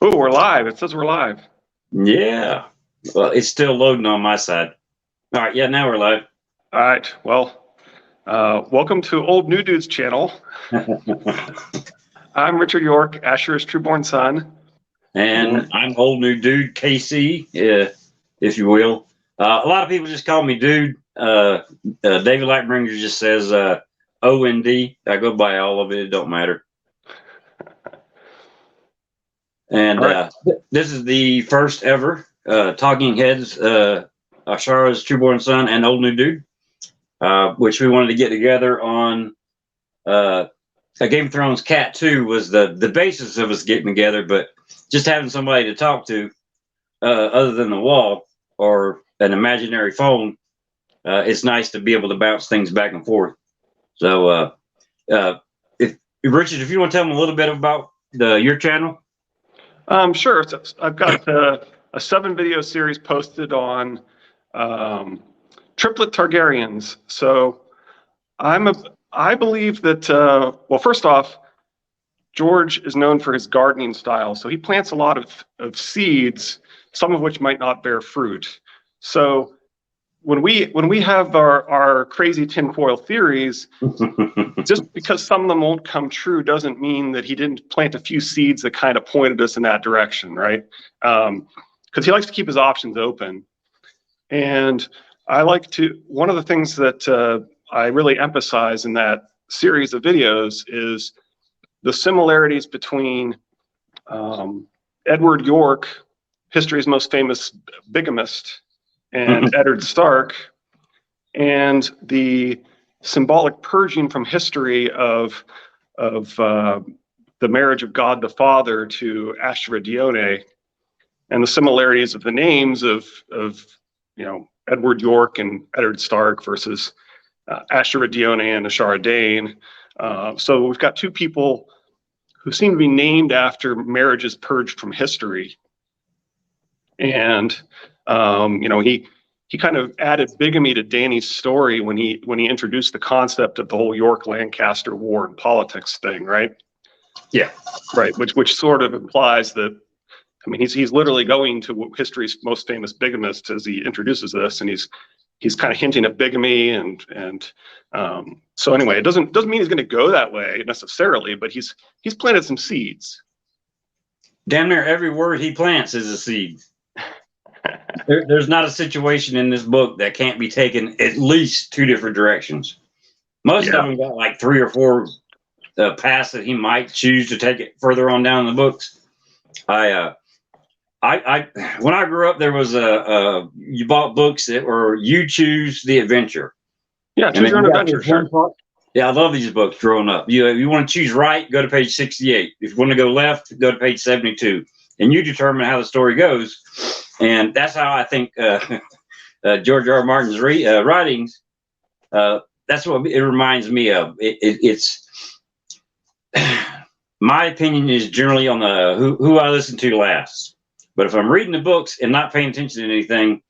Oh, we're live. It says we're live. Yeah. Well, it's still loading on my side. All right. Yeah, now we're live. All right. Well, welcome to Old New Dude's channel. I'm Richard York, Asher's trueborn son. And I'm old new dude, KC, if you will. A lot of people just call me dude. David Lightbringer just says OND. I go by all of it. It don't matter. And right. This is the first ever Talking Heads, Ashara's trueborn son and old new dude, which we wanted to get together on. A Game of Thrones Cat 2 was the basis of us getting together, but just having somebody to talk to other than the wall or an imaginary phone, it's nice to be able to bounce things back and forth. So, if Richard, if you want to tell them a little bit about your channel. Sure. So I've got a 7-video series posted on triplet Targaryens. So I believe that, well, first off, George is known for his gardening style. So he plants a lot of seeds, some of which might not bear fruit. So when we have our crazy tinfoil theories, just because some of them won't come true doesn't mean that he didn't plant a few seeds that kind of pointed us in that direction, right? Because he likes to keep his options open. And one of the things that I really emphasize in that series of videos is the similarities between Edward York, history's most famous bigamist, and Eddard Stark, and the symbolic purging from history of the marriage of God the Father to Ashera Dione, and the similarities of the names of Edward York and Eddard Stark versus Ashera Dione and Ashara Dane. So we've got two people who seem to be named after marriages purged from history. And he kind of added bigamy to Dany's story when he introduced the concept of the whole York-Lancaster war and politics thing, right? Yeah. Right, which sort of implies that, I mean, he's literally going to history's most famous bigamist as he introduces this, and he's kind of hinting at bigamy, and so anyway, it doesn't mean he's going to go that way necessarily, but he's planted some seeds. Damn near every word he plants is a seed. There's not a situation in this book that can't be taken at least 2 different directions. Most of them got like 3 or 4 paths that he might choose to take it further on down in the books. I when I grew up, there was you bought books that were you choose the adventure. Yeah, choose your own adventure. Sure. Yeah, I love these books growing up. You want to choose right, go to page 68. If you want to go left, go to page 72. And you determine how the story goes. And that's how I think George R. R. Martin's writings, that's what it reminds me of. It's my opinion is generally on the who I listen to last. But if I'm reading the books and not paying attention to anything,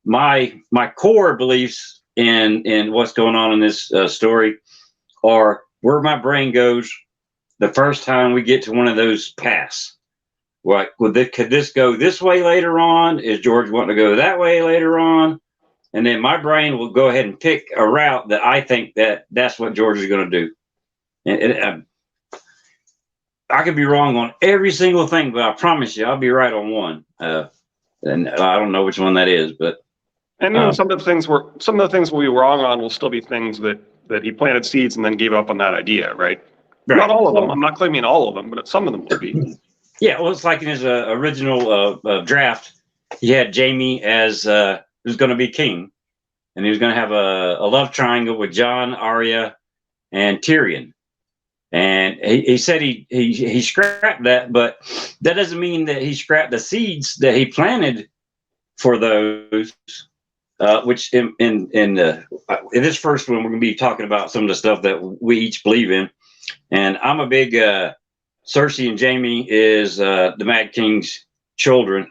my core beliefs in what's going on in this story are where my brain goes the first time we get to one of those paths. Like, could this go this way later on? Is George wanting to go that way later on? And then my brain will go ahead and pick a route that I think that's what George is going to do. And I could be wrong on every single thing, but I promise you, I'll be right on one. And I don't know which one that is, but some of the things we'll be wrong on will still be things that he planted seeds and then gave up on that idea, right? Not all of them. I'm not claiming all of them, but some of them will be. Yeah, well, it's like in his original draft, he had Jaime as who's going to be king, and he was going to have a love triangle with Jon, Arya, and Tyrion. And he said he scrapped that, but that doesn't mean that he scrapped the seeds that he planted for those. Which in this first one, we're going to be talking about some of the stuff that we each believe in. And I'm a big Cersei and Jaime is the Mad King's children,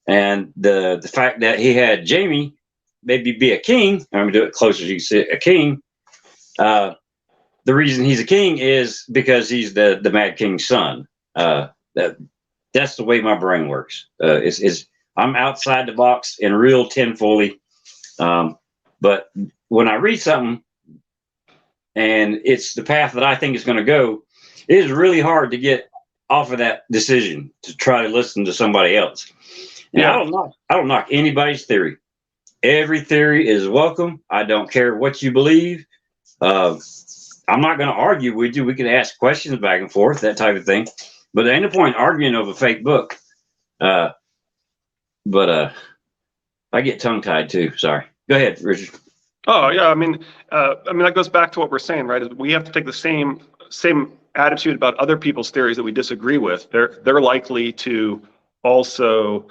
and the fact that he had Jaime maybe be a king. I'm gonna do it closer as you can see, a king. The reason he's a king is because he's the Mad King's son. that's the way my brain works. I'm outside the box and real tinfoily. But when I read something and it's the path that I think is going to go, it is really hard to get off of that decision to try to listen to somebody else. And Yeah. I don't knock anybody's theory. Every theory is welcome. I don't care what you believe. I'm not going to argue with you. We can ask questions back and forth, that type of thing. But there ain't no point arguing over a fake book. But I get tongue tied too. Sorry. Go ahead, Richard. Oh yeah, I mean that goes back to what we're saying, right? Is we have to take the same attitude about other people's theories that we disagree with. They're likely to also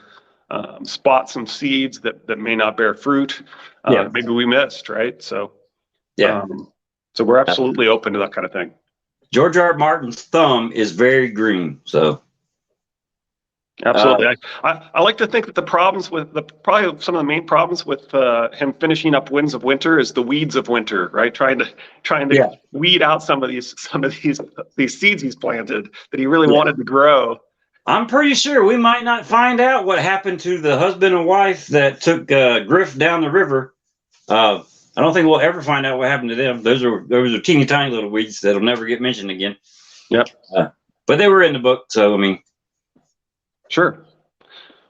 spot some seeds that may not bear fruit. Maybe we missed, right? So so we're absolutely open to that kind of thing. George R. R. Martin's thumb is very green, so. Absolutely. I like to think that the problems with probably some of the main problems with him finishing up Winds of Winter is the weeds of winter, right? Trying to weed out some of these seeds he's planted that he really wanted to grow. I'm pretty sure we might not find out what happened to the husband and wife that took Griff down the river. I don't think we'll ever find out what happened to them. Those are teeny tiny little weeds that'll never get mentioned again. Yep. But they were in the book, so I mean. Sure.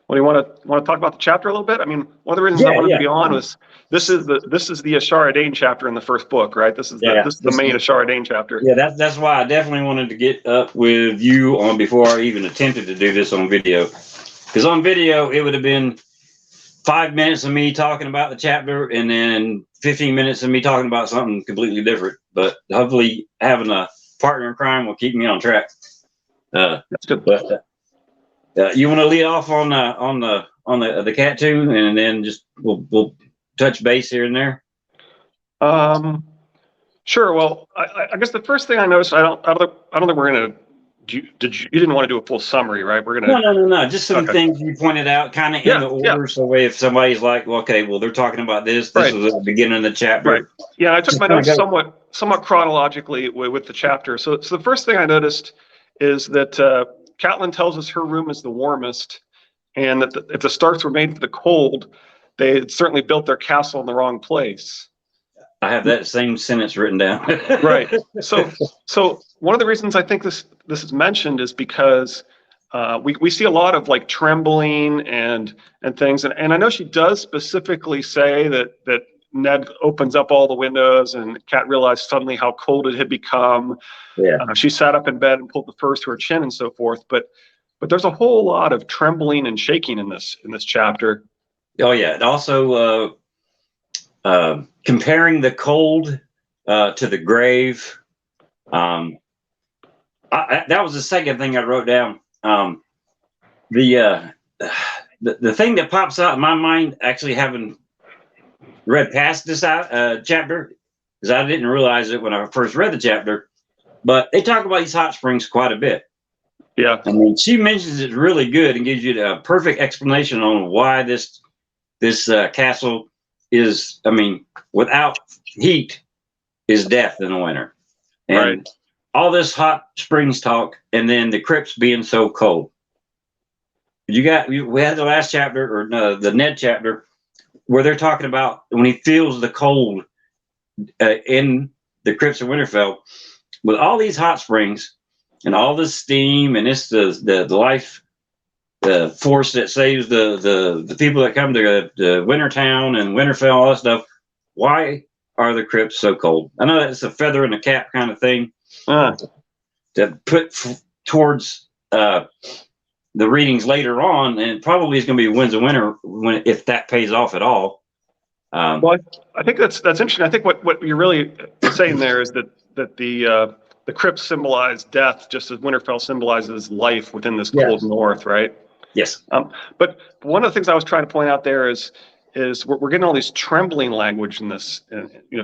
Well, you want to talk about the chapter a little bit? I mean, one of the reasons I wanted to be on was this is the Ashara Dane chapter in the first book, right? This is the main Ashara Dane chapter. Yeah, that's why I definitely wanted to get up with you on before I even attempted to do this on video, because on video it would have been 5 minutes of me talking about the chapter and then 15 minutes of me talking about something completely different. But hopefully, having a partner in crime will keep me on track. That's good. But, you want to lead off on the cat too, and then just we'll touch base here and there. Sure. Well, I guess the first thing I noticed, I don't think we're gonna. You didn't want to do a full summary, right? We're gonna. No. Just some things you pointed out, kind of in the order, so if somebody's like, well, okay, well, they're talking about this. This was at the beginning of the chapter. Right. Yeah, I took my notes somewhat chronologically with the chapter. So the first thing I noticed is that Catelyn tells us her room is the warmest, and that if the Starks were made for the cold, they had certainly built their castle in the wrong place. I have that same sentence written down. Right. So one of the reasons I think this is mentioned is because we see a lot of like trembling and things, and I know she does specifically say that Ned opens up all the windows, and Cat realized suddenly how cold it had become. Yeah. She sat up in bed and pulled the furs to her chin and so forth. But there's a whole lot of trembling and shaking in this chapter. Oh yeah, and also comparing the cold to the grave. That was the second thing I wrote down. The thing that pops out in my mind, actually having read past this chapter, because I didn't realize it when I first read the chapter, but they talk about these hot springs quite a bit. Yeah. I mean, she mentions it really good and gives you a perfect explanation on why this castle is, I mean, without heat is death in the winter. And right. All this hot springs talk, and then the crypts being so cold. We had the last chapter, or no, the Ned chapter, where they're talking about when he feels the cold in the crypts of Winterfell, with all these hot springs and all this steam, and it's the life force that saves the people that come to Wintertown and Winterfell, all that stuff. Why are the crypts so cold? I know that's a feather in the cap kind of thing to put towards the readings later on, and probably is going to be Winds of Winter if that pays off at all. Well, I think that's interesting. I think what you're really saying there is that the crypts symbolize death, just as Winterfell symbolizes life within this cold north, right? Yes. But one of the things I was trying to point out there is we're getting all these trembling language in this,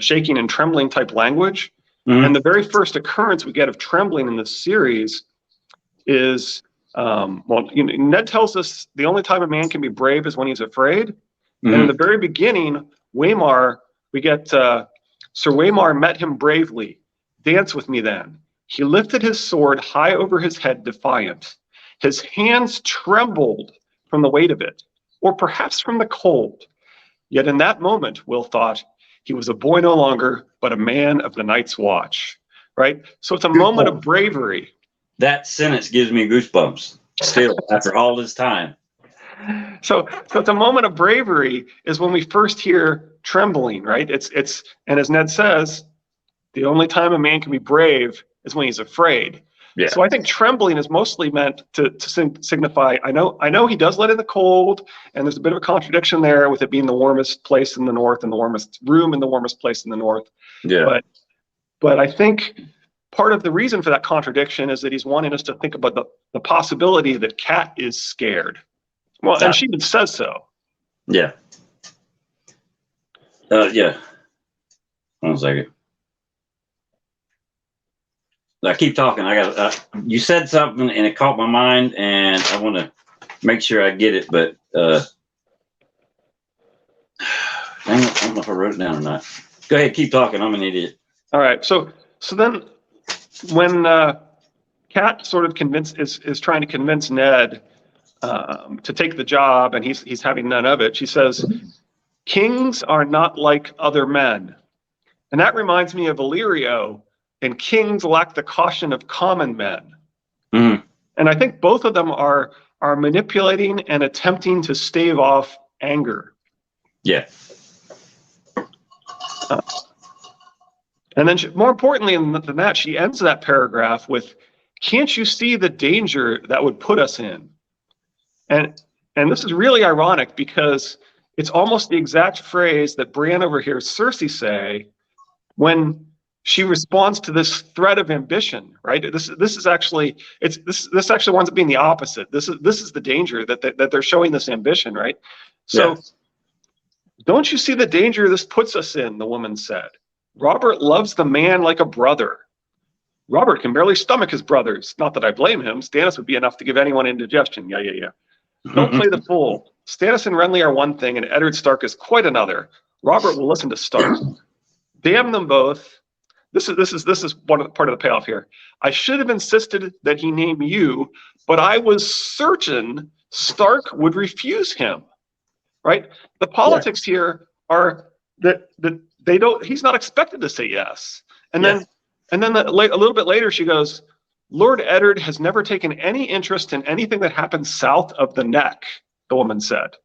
shaking and trembling type language. Mm-hmm. And the very first occurrence we get of trembling in this series is, Ned tells us the only time a man can be brave is when he's afraid. Mm-hmm. And in the very beginning, Waymar, we get Sir Waymar met him bravely. Dance with me then. He lifted his sword high over his head, defiant. His hands trembled from the weight of it, or perhaps from the cold. Yet in that moment, Will thought, he was a boy no longer, but a man of the Night's Watch, right? So it's a moment of bravery. That sentence gives me goosebumps still after all this time. So it's a moment of bravery is when we first hear trembling, right? And as Ned says, the only time a man can be brave is when he's afraid. Yeah. So I think trembling is mostly meant to signify, I know he does let in the cold, and there's a bit of a contradiction there with it being the warmest place in the north and the warmest room in the warmest place in the north. Yeah. But I think part of the reason for that contradiction is that he's wanting us to think about the possibility that Kat is scared. Well, and she even says so. Yeah. Yeah. 1 second. I keep talking. You said something and it caught my mind, and I want to make sure I get it. But dang it, I don't know if I wrote it down or not. Go ahead, keep talking. I'm an idiot. All right. So then, when Kat sort of is trying to convince Ned to take the job, and he's having none of it, she says, "Kings are not like other men," and that reminds me of Illyrio. And kings lack the caution of common men. Mm-hmm. And I think both of them are manipulating and attempting to stave off anger. Yeah. And then more importantly than that, she ends that paragraph with, "Can't you see the danger that would put us in?" And this is really ironic because it's almost the exact phrase that Bran overhears Cersei say when she responds to this threat of ambition, right? This actually winds up being the opposite. This is the danger that they're showing this ambition, right? So, Don't you see the danger this puts us in? The woman said. Robert loves the man like a brother. Robert can barely stomach his brothers. Not that I blame him. Stannis would be enough to give anyone indigestion. Yeah. Don't play the fool. Stannis and Renly are one thing, and Eddard Stark is quite another. Robert will listen to Stark. Damn them both. This is part of the payoff here. I should have insisted that he name you, but I was certain Stark would refuse him. Right? The politics here are that they don't. He's not expected to say yes. And then a little bit later, she goes, "Lord Eddard has never taken any interest in anything that happens south of the Neck." The woman said,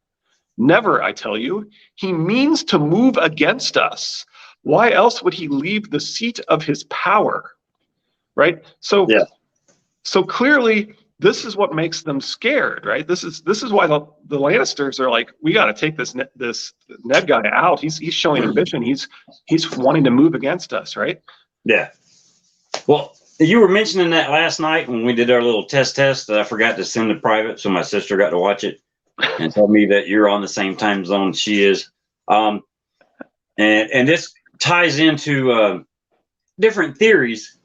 "Never, I tell you. He means to move against us. Why else would he leave the seat of his power?" Right? So clearly, this is what makes them scared, right? This is why the Lannisters are like, we got to take this Ned guy out. He's showing ambition. He's wanting to move against us, right? Yeah. Well, you were mentioning that last night when we did our little test that I forgot to send to private, so my sister got to watch it and told me that you're on the same time zone she is. And this ties into different theories,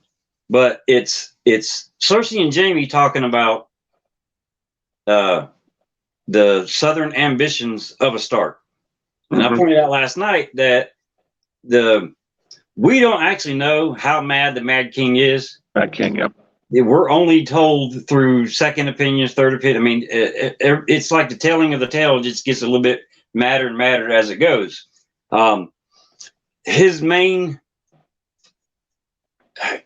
but it's Cersei and Jaime talking about the southern ambitions of a Stark. And I pointed out last night that we don't actually know how mad the Mad King is. Mad King, yep. We're only told through second opinions, third opinion. I mean, it's like the telling of the tale just gets a little bit madder and madder as it goes. His main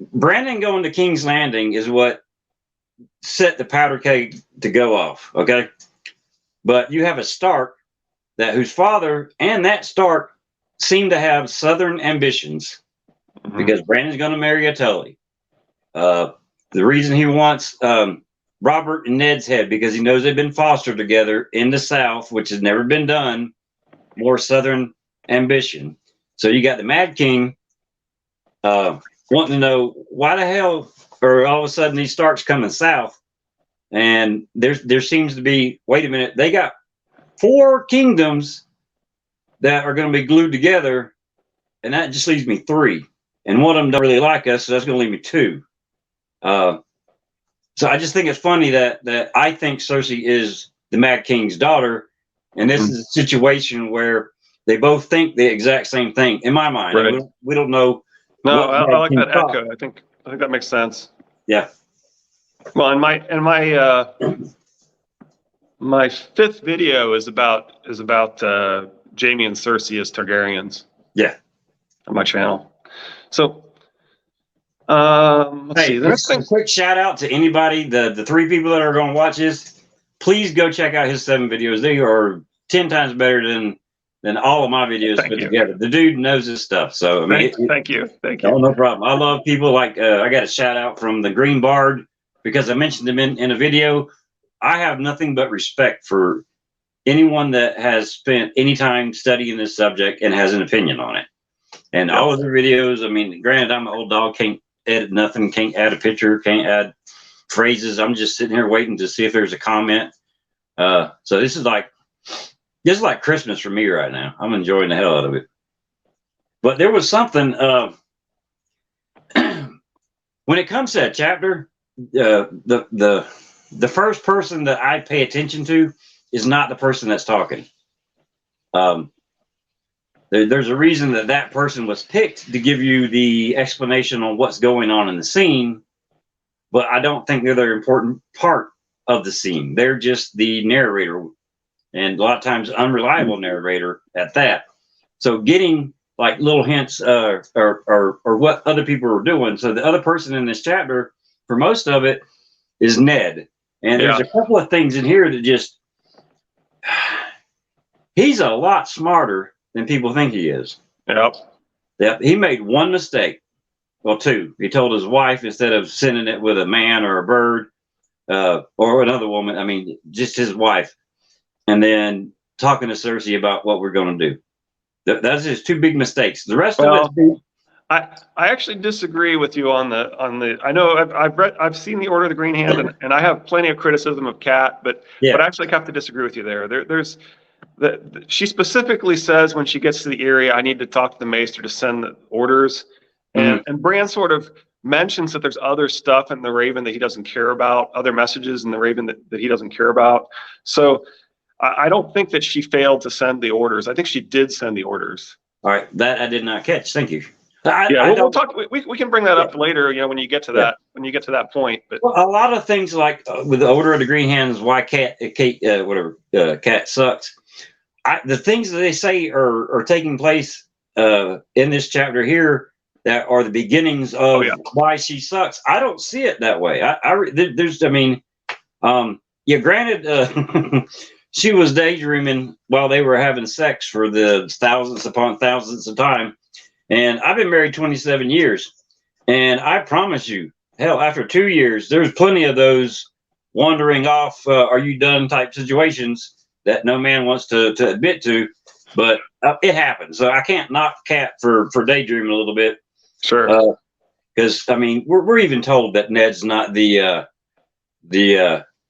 Brandon going to King's Landing is what set the powder keg to go off. Okay, but you have a Stark whose father and that Stark seem to have southern ambitions because Brandon's going to marry a Tully. The reason he wants Robert and Ned's head because he knows they've been fostered together in the South, which has never been done. More southern ambition. So you got the Mad King wanting to know why the hell, or all of a sudden these Starks coming south, and there seems to be. Wait a minute, they got 4 kingdoms that are going to be glued together, and that just leaves me 3, and one of them don't really like us, so that's going to leave me 2. So I just think it's funny that I think Cersei is the Mad King's daughter, and this is a situation where they both think the exact same thing. In my mind, right. We don't know. No, I like that echo. I think that makes sense. Yeah. Well, and my fifth video is about Jaime and Cersei as Targaryens. Yeah. On my channel. So, let's see. The next Just a thing. quick shout out to anybody, the 3 people that are going to watch this. Please go check out his 7 videos. They are 10 times better than all of my videos put together. The dude knows his stuff. So I mean, thank you. Oh, no problem. I love people like I got a shout out from the Green Bard because I mentioned him in a video. I have nothing but respect for anyone that has spent any time studying this subject and has an opinion on it. And all of the videos, I mean, granted, I'm an old dog, can't edit nothing, can't add a picture, can't add phrases. I'm just sitting here waiting to see if there's a comment. So this is like Christmas for me right now. I'm enjoying the hell out of it. But there was something when it comes to that chapter, the first person that I pay attention to is not the person that's talking. There's a reason that person was picked to give you the explanation on what's going on in the scene, but I don't think they're the important part of the scene. They're just the narrator, and a lot of times unreliable narrator at that. So getting like little hints or what other people are doing. So the other person in this chapter, for most of it, is Ned. And there's a couple of things in here that just, he's a lot smarter than people think he is. Yep. He made one mistake. Well, 2. He told his wife, instead of sending it with a man or a bird or another woman, I mean, just his wife. And then talking to Cersei about what we're going to do. That's his 2 big mistakes. The rest of it. I actually disagree with you on the. I know I've seen the Order of the Green Hand, and I have plenty of criticism of Cat, but I actually have to disagree with you there. She specifically says when she gets to the area, I need to talk to the Maester to send the orders, and Bran sort of mentions that there's other stuff in the Raven that he doesn't care about, other messages in the Raven that he doesn't care about. So I don't think that she failed to send the orders. I think she did send the orders. All right, that I did not catch. Thank you. We'll talk. We can bring that up later. You know, when you get to that point. But a lot of things like with the Order of the Green Hands, why Cat sucks. The things that they say are taking place in this chapter here that are the beginnings of why she sucks. I don't see it that way. Granted, she was daydreaming while they were having sex for the thousands upon thousands of time. And I've been married 27 years. And I promise you, hell, after 2 years, there's plenty of those wandering off, are you done type situations that no man wants to admit to. But it happens. So I can't knock Cat for daydreaming a little bit. Sure. Because, I mean, we're even told that Ned's not the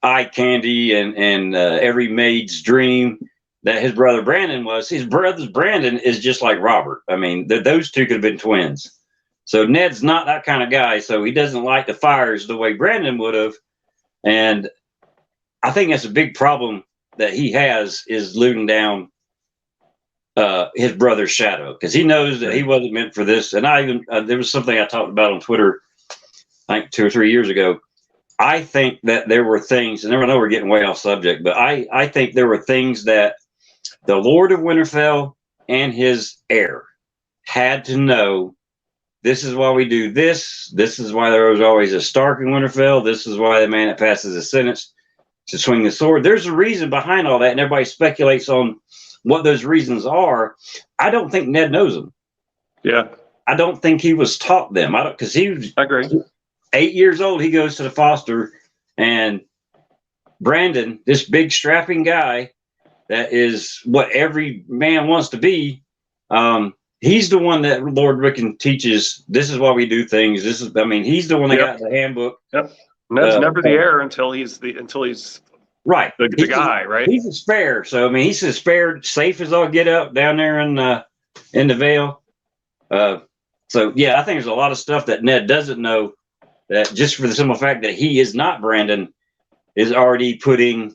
eye candy and every maid's dream that his brother Brandon was. His brother Brandon is just like Robert. I mean, those 2 could have been twins. So Ned's not that kind of guy. So he doesn't light the fires the way Brandon would have. And I think that's a big problem that he has, is looting down his brother's shadow, because he knows that he wasn't meant for this. And I even there was something I talked about on Twitter, I think 2 or 3 years ago. I think that there were things, and I know we're getting way off subject, but I think there were things that the Lord of Winterfell and his heir had to know. This is why we do this. This is why there was always a Stark in Winterfell. This is why the man that passes a sentence to swing the sword. There's a reason behind all that, and everybody speculates on what those reasons are. I don't think Ned knows them. Yeah. I don't think he was taught them. Because he was. I agree. 8 years old, he goes to the foster, and Brandon, this big strapping guy that is what every man wants to be, he's the one that Lord Rickon teaches. This is why we do things. He's the one that got the handbook. Yep. Ned's never the heir until he's right. The guy, right? He's a spare. So I mean, he's a spare, safe as all get up down there in the Vale. So yeah, I think there's a lot of stuff that Ned doesn't know, that just for the simple fact that he is not Brandon is already putting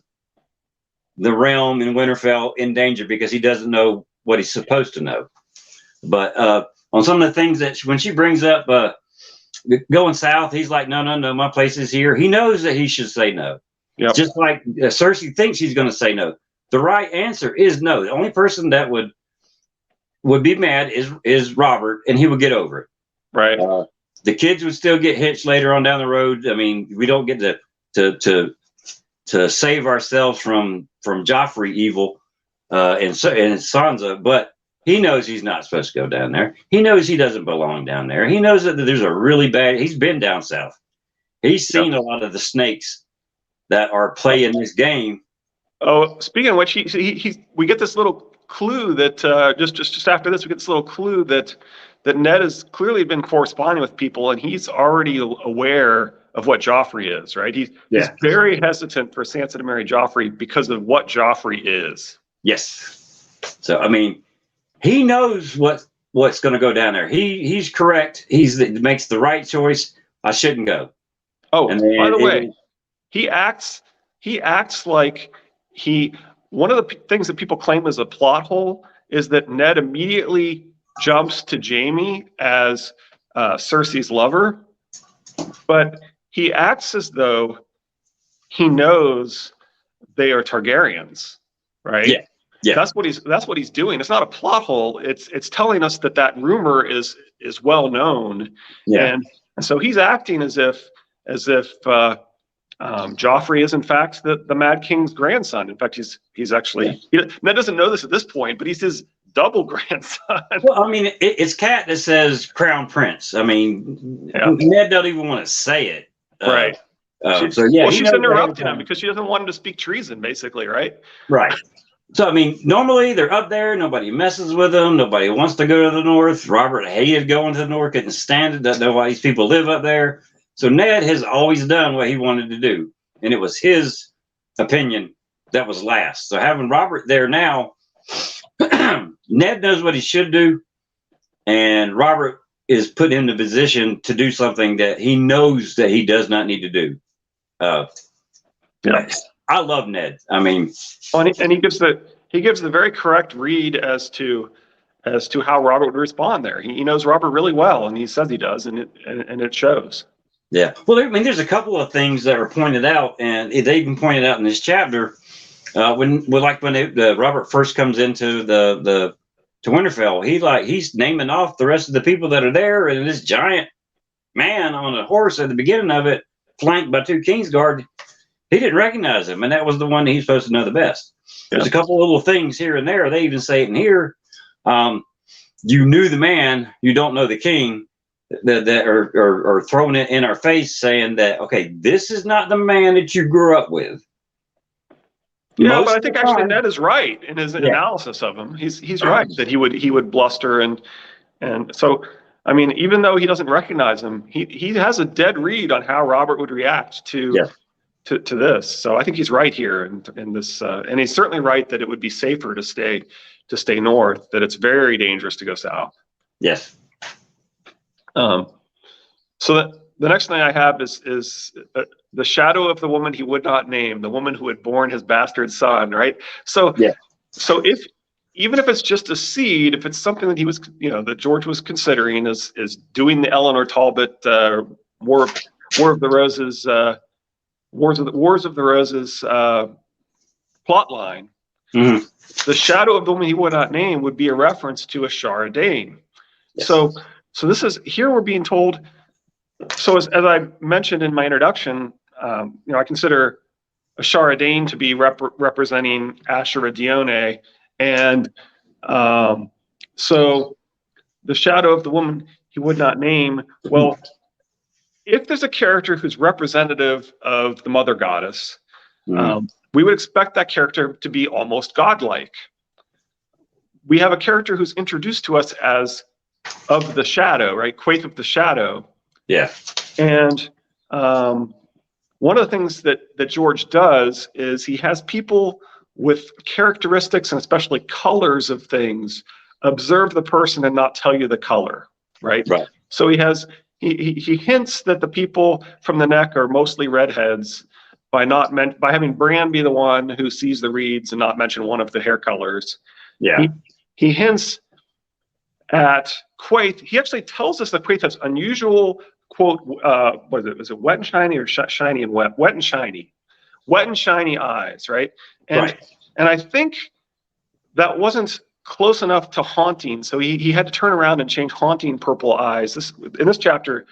the realm in Winterfell in danger, because he doesn't know what he's supposed to know. But on some of the things that when she brings up going south. He's like, no, no, no, my place is here. He knows that he should say no. Yep. Just like Cersei thinks he's going to say no. The right answer is no. The only person that would be mad is Robert, and he would get over it. Right. The kids would still get hitched later on down the road. I mean, we don't get to save ourselves from Joffrey evil and Sansa, but he knows he's not supposed to go down there. He knows he doesn't belong down there. He knows that there's a really bad. He's been down south. He's seen a lot of the snakes that are playing this game. Oh, speaking of which, we get this little clue that just after this, we get this little clue that Ned has clearly been corresponding with people, and he's already aware of what Joffrey is, right? He's very hesitant for Sansa to marry Joffrey because of what Joffrey is. Yes. So I mean, he knows what's going to go down there. He's correct. He makes the right choice. I shouldn't go. Oh, by the way, he acts like one of the things that people claim is a plot hole is that Ned immediately jumps to Jaime as Cersei's lover, but he acts as though he knows they are Targaryens, right? Yeah. Yeah. That's what he's doing. It's not a plot hole. It's telling us that rumor is well known. Yeah. And so he's acting as if Joffrey is in fact the Mad King's grandson. In fact, he's actually Ned doesn't know this at this point, but he's his double grandson. Well, I mean, it's Cat that says Crown Prince. I mean, Ned doesn't even want to say it. Right. She's interrupting him because she doesn't want him to speak treason, basically, right? Right. So, I mean, normally they're up there. Nobody messes with them. Nobody wants to go to the north. Robert hated going to the north, couldn't stand it. Doesn't know why these people live up there. So Ned has always done what he wanted to do. And it was his opinion that was last. So having Robert there now, Ned knows what he should do. And Robert is put in the position to do something that he knows that he does not need to do. I love Ned. I mean, and he gives the very correct read as to how Robert would respond there. He knows Robert really well, and he says he does, and it shows. Yeah. Well, I mean, there's a couple of things that are pointed out, and they even pointed out in this chapter when Robert first comes into to Winterfell, he's naming off the rest of the people that are there, and this giant man on a horse at the beginning of it, flanked by 2 Kingsguard. He didn't recognize him, and that was the one that he's supposed to know the best. There's a couple of little things here and there. They even say it in here. You knew the man, you don't know the king. That are throwing it in our face, saying that, okay, this is not the man that you grew up with. Yeah, but I think actually Ned is right in his analysis of him. He's right that he would bluster and so. I mean, even though he doesn't recognize him, he has a dead read on how Robert would react to this. So I think he's right here in this, and he's certainly right that it would be safer to stay north. That it's very dangerous to go south. Yes. So the next thing I have is the shadow of the woman he would not name, the woman who had borne his bastard son. Right. So even if it's just a seed, if it's something that he was, that George was considering is doing the Eleanor Talbot Wars of the Roses plot line, the shadow of the woman he would not name would be a reference to Ashara Dane. Yes. So this is here we're being told. So as I mentioned in my introduction, I consider Ashara Dane to be representing Ashera Dione, and so the shadow of the woman he would not name. Well, if there's a character who's representative of the mother goddess, we would expect that character to be almost godlike. We have a character who's introduced to us as of the shadow, right? Quaithe of the Shadow. Yeah. And one of the things that George does is he has people with characteristics and especially colors of things observe the person and not tell you the color, right? Right. So he hints that the people from the neck are mostly redheads by having Bran be the one who sees the reeds and not mention one of the hair colors. Yeah. He hints at Quaithe. He actually tells us that Quaithe has unusual quote, what is it? Was it wet and shiny or shiny and wet? Wet and shiny. Wet and shiny eyes, right? And I think that wasn't close enough to haunting, so he had to turn around and change haunting purple eyes. In this chapter,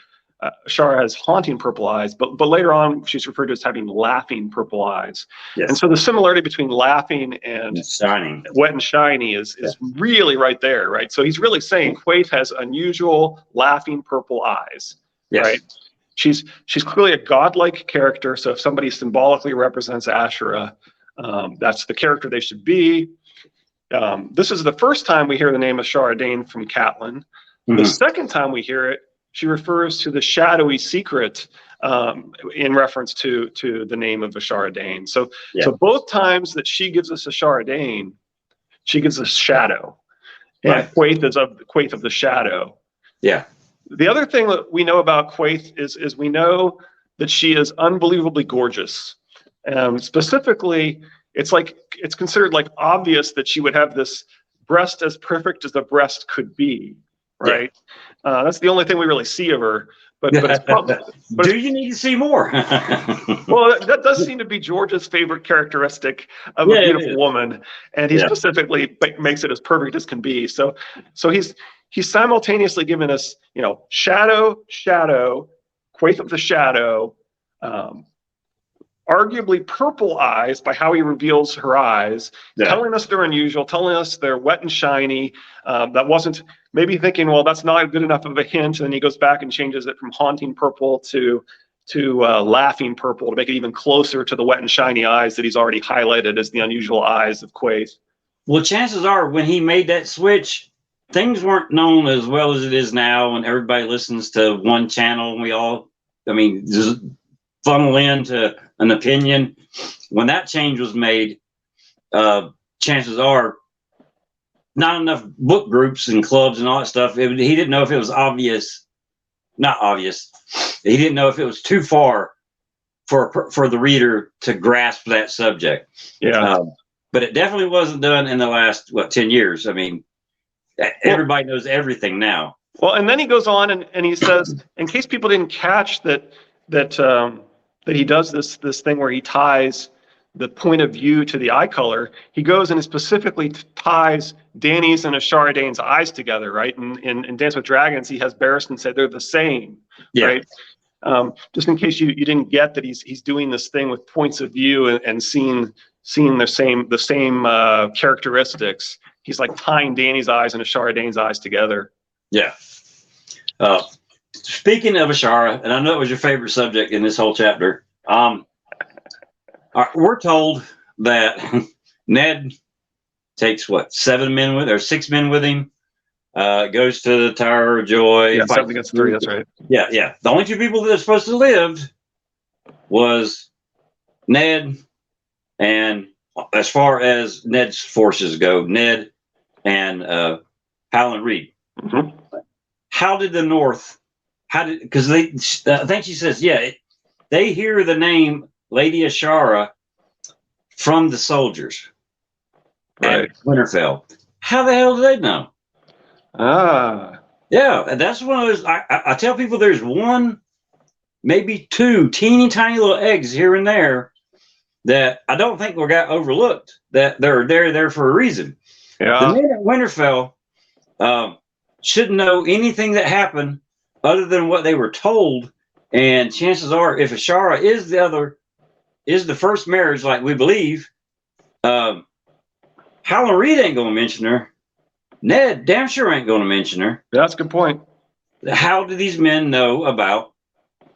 Ashara has haunting purple eyes, but later on she's referred to as having laughing purple eyes. Yes. And so the similarity between laughing and shining, wet and shiny is really right there, right? So he's really saying Quaithe has unusual laughing purple eyes, right? She's clearly a godlike character. So if somebody symbolically represents Asherah, that's the character they should be. This is the first time we hear the name of Ashara Dane from Catelyn. The second time we hear it, she refers to the shadowy secret in reference to the name of Ashara Dane. So both times that she gives us Ashara Dane, she gives us shadow. And Quaithe is Quaithe of the shadow. Yeah. The other thing that we know about Quaithe is we know that she is unbelievably gorgeous. Specifically, it's considered like obvious that she would have this breast as perfect as the breast could be, right? That's the only thing we really see of her. But it's probably, do you need to see more? Well, that does seem to be George's favorite characteristic of a beautiful woman, and he specifically makes it as perfect as can be. So he's simultaneously giving us, shadow, Quaithe of the shadow, arguably purple eyes by how he reveals her eyes, telling us they're unusual, telling us they're wet and shiny. That wasn't maybe thinking, well, that's not good enough of a hint. And then he goes back and changes it from haunting purple to laughing purple to make it even closer to the wet and shiny eyes that he's already highlighted as the unusual eyes of Quaithe. Well, chances are when he made that switch, things weren't known as well as it is now, and everybody listens to one channel. And we all, just funnel into an opinion. When that change was made, chances are not enough book groups and clubs and all that stuff. He didn't know if it was not obvious. He didn't know if it was too far for the reader to grasp that subject. But it definitely wasn't done in the last 10 years. Everybody knows everything now. Well, and then he goes on and he says, in case people didn't catch that he does this thing where he ties the point of view to the eye color, he goes and he specifically ties Dany's and Ashara Dane's eyes together, right? In Dance with Dragons, he has Barristan say they're the same, right? Just in case you didn't get that he's doing this thing with points of view and seeing the same characteristics. He's like tying Dany's eyes and Ashara Dane's eyes together. Yeah. Speaking of Ashara, and I know it was your favorite subject in this whole chapter, we're told that Ned takes 6 men with him, goes to the Tower of Joy. Yeah, 7 against 3, that's right. Yeah. The only 2 people that are supposed to live was Ned, and as far as Ned's forces go, Ned and Howland Reed. How did the North? Because I think she says, they hear the name Lady Ashara from the soldiers at Winterfell. How the hell do they know? Yeah, and that's one of those. I tell people there's 1, maybe 2 teeny tiny little eggs here and there that I don't think got overlooked. That they're there for a reason. Yeah. The men at Winterfell shouldn't know anything that happened other than what they were told. And chances are, if Ashara is the first marriage, like we believe, Howland Reed ain't going to mention her. Ned damn sure ain't going to mention her. That's a good point. How do these men know about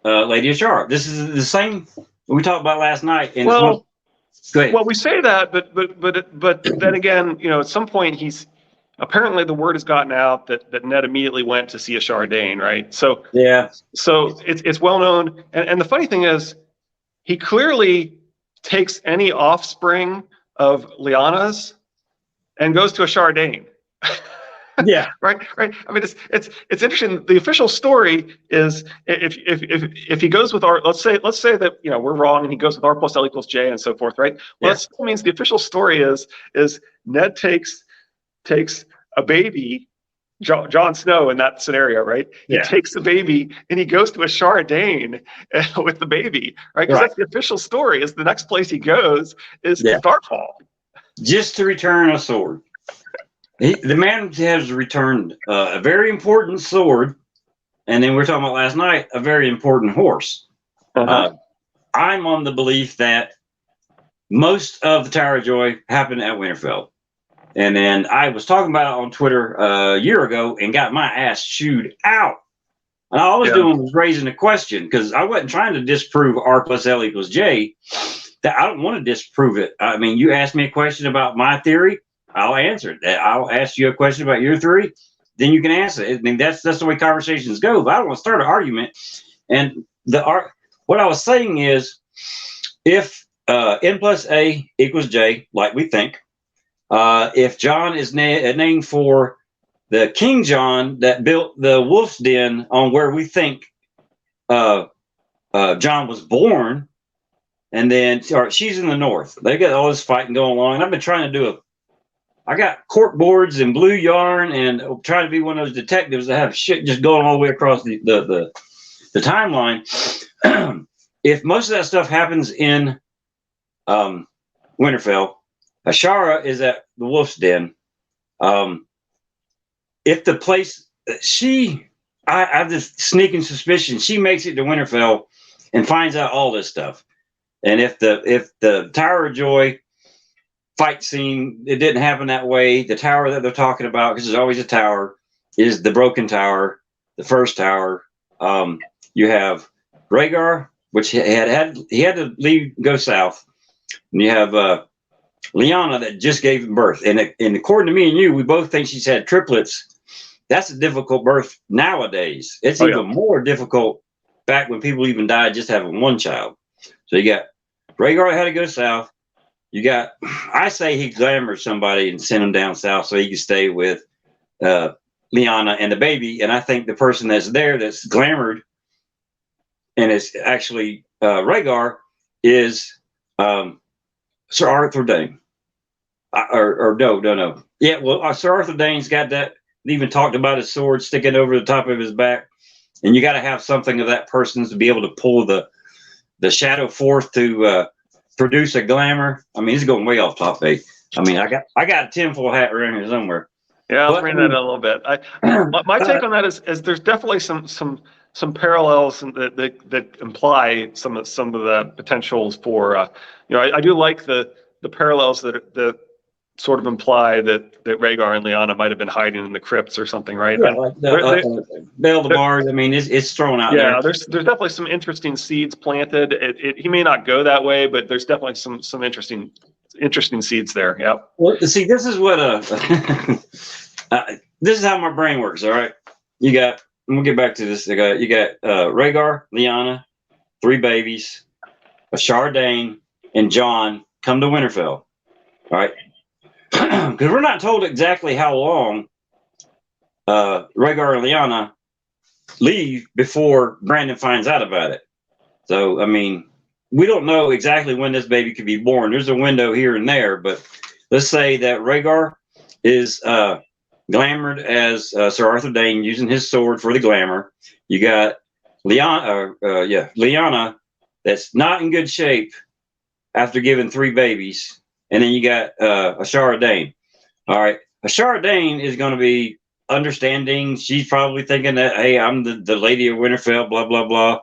Lady Ashara? This is the same we talked about last night. Well, we say that, but then again, at some point apparently the word has gotten out that Ned immediately went to see Ashara Dane, right? So it's well known, and the funny thing is, he clearly takes any offspring of Lyanna's and goes to Ashara Dane. Yeah. Right. It's interesting. The official story is if he goes with let's say that we're wrong and he goes with R plus L equals J and so forth, right? Well, that still means the official story is Ned takes a baby Jon Snow in that scenario, right? He Yeah. takes the baby and he goes to Ashara Dane with the baby, right? Because Right. that's the official story. Is the next place he goes is Yeah. Starfall. Just to return a sword. The man has returned a very important sword, and then we were talking about last night, a very important horse. I'm on the belief that most of the Tower of Joy happened at Winterfell. And then I was talking about it on Twitter a year ago and got my ass chewed out. And all I was doing was raising a question, because I wasn't trying to disprove R plus L equals J. That I don't want to disprove it. I mean, you asked me a question about my theory, I'll answer it. I'll ask you a question about your theory, then you can answer it. I mean, that's the way conversations go. But I don't want to start an argument. And what I was saying is, if N plus A equals J, like we think, if John is named for the King John that built the Wolf's Den on where we think John was born, and then she's in the north. They got all this fighting going on. And I've been trying to I got cork boards and blue yarn and trying to be one of those detectives that have shit just going all the way across the timeline. If most of that stuff happens in Winterfell, Ashara is at the Wolf's Den. If the place I have this sneaking suspicion she makes it to Winterfell and finds out all this stuff. And if the Tower of Joy fight scene, it didn't happen that way, the tower that they're talking about, because there's always a tower, is the Broken Tower, the first tower. You have Rhaegar, which he had to go south, and you have Lyanna that just gave birth. And according to me and you, we both think she's had triplets. That's a difficult birth nowadays. It's even more difficult back when people even died just having one child. So you got Rhaegar had to go south. You got, I say he glamored somebody and sent him down south so he could stay with Lyanna and the baby. And I think the person that's there that's glamored and is actually Rhaegar is Sir Arthur Dayne. No. Yeah, well, Sir Arthur Dayne's got that. Even talked about his sword sticking over the top of his back. And you got to have something of that person to be able to pull the shadow forth to produce a glamour. I mean, he's going way off topic. I mean, I got a tinfoil hat around here somewhere. Yeah, I'll bring that in a little bit. My take on that is there's definitely some parallels that imply some of the potentials for I do like the parallels that sort of imply that Rhaegar and Lyanna might have been hiding in the crypts or something, right? Yeah, like Bael the Bard. I mean, it's thrown out there. Yeah, there's definitely some interesting seeds planted. He may not go that way, but there's definitely some interesting seeds there. Yeah. Well, see, this is what this is how my brain works. All right, we'll get back to this. You got Rhaegar, Lyanna, 3 babies, Ashara Dayne, and Jon come to Winterfell. All right. Because we're not told exactly how long Rhaegar and Lyanna leave before Brandon finds out about it. So, I mean, we don't know exactly when this baby could be born. There's a window here and there, but let's say that Rhaegar is glamored as Sir Arthur Dayne using his sword for the glamour. You got Lyanna that's not in good shape after giving 3 babies. And then you got Ashara Dayne. All right. Ashara Dayne is going to be understanding. She's probably thinking that, hey, I'm the Lady of Winterfell, blah, blah, blah.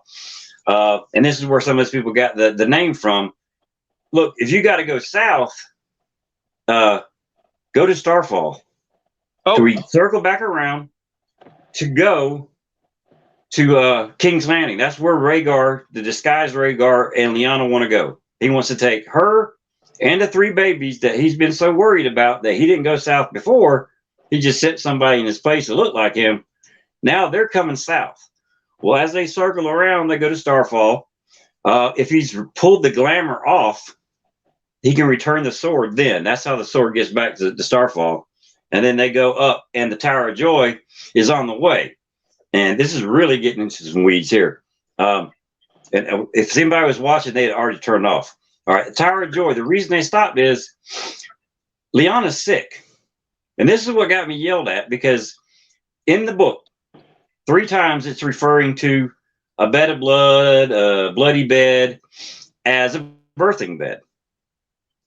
And this is where some of those people got the name from. Look, if you got to go south, go to Starfall. Oh. So we circle back around to go to King's Landing. That's where Rhaegar, the disguised Rhaegar, and Lyanna want to go. He wants to take her and the 3 babies that he's been so worried about that he didn't go south before. He just sent somebody in his place that looked like him. Now they're coming south. Well, as they circle around, they go to Starfall. If he's pulled the glamour off, he can return the sword then. That's how the sword gets back to Starfall. And then they go up, and the Tower of Joy is on the way. And this is really getting into some weeds here. And if anybody was watching, they had already turned off. All right, the Tower of Joy, the reason they stopped is Lyanna's sick. And this is what got me yelled at, because in the book, 3 times it's referring to a bed of blood, a bloody bed, as a birthing bed.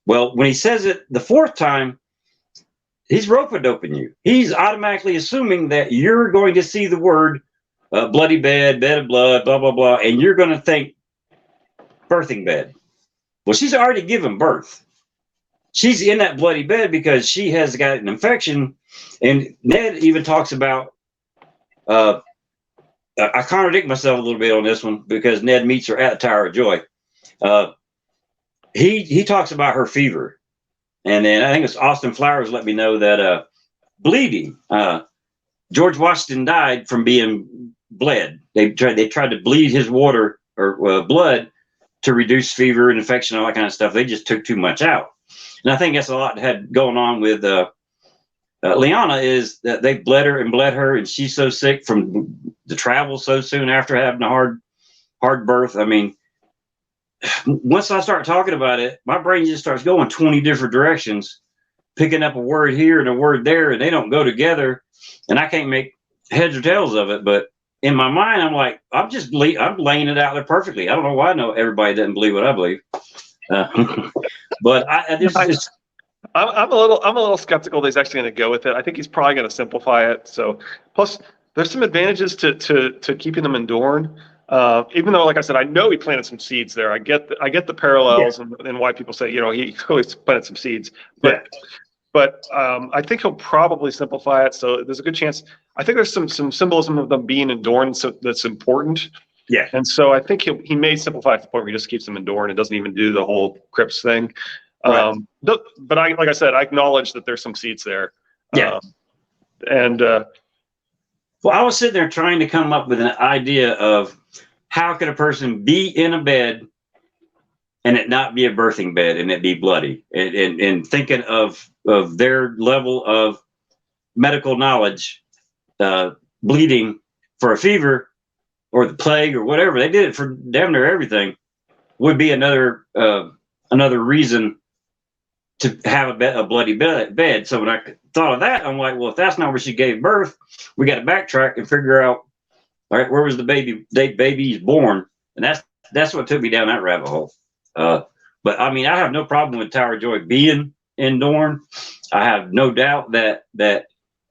Well, when he says it the 4th time, he's rope-a-doping you. He's automatically assuming that you're going to see the word bloody bed, bed of blood, blah, blah, blah, and you're going to think birthing bed. Well, she's already given birth. She's in that bloody bed because she has got an infection. And Ned even talks about, I contradict myself a little bit on this one because Ned meets her at the Tower of Joy. He talks about her fever. And then I think it's Austin Flowers let me know that bleeding. George Washington died from being bled. They tried to bleed his water or blood to reduce fever and infection, all that kind of stuff. They just took too much out. And I think that's a lot had going on with Lyanna, is that they bled her, and she's so sick from the travel so soon after having a hard birth. I mean, once I start talking about it, my brain just starts going 20 different directions, picking up a word here and a word there, and they don't go together, and I can't make heads or tails of it. But in my mind, I'm like, I'm laying it out there perfectly. I don't know why everybody doesn't believe what I believe. But I'm a little skeptical that he's actually going to go with it. I think he's probably going to simplify it. So, plus, there's some advantages to keeping them in Dorne. Even though, like I said, I know he planted some seeds there. I get the parallels and why people say, he clearly planted some seeds. But I think he'll probably simplify it. So there's a good chance. I think there's some symbolism of them being in Dorne, so that's important. Yeah. And so I think he may simplify it to the point where he just keeps them in Dorne and doesn't even do the whole crypts thing. Right. But like I said, I acknowledge that there's some seeds there. Yeah. Well, I was sitting there trying to come up with an idea of how could a person be in a bed and it not be a birthing bed and it be bloody, and thinking of their level of medical knowledge, bleeding for a fever or the plague or whatever. They did it for damn near everything. Would be another reason to have a bloody bed. So when I thought of that, I'm like, well, if that's not where she gave birth, we got to backtrack and figure out, all right, where was the baby's born? And that's what took me down that rabbit hole. But I mean, I have no problem with Tower of Joy being in Dorne. I have no doubt that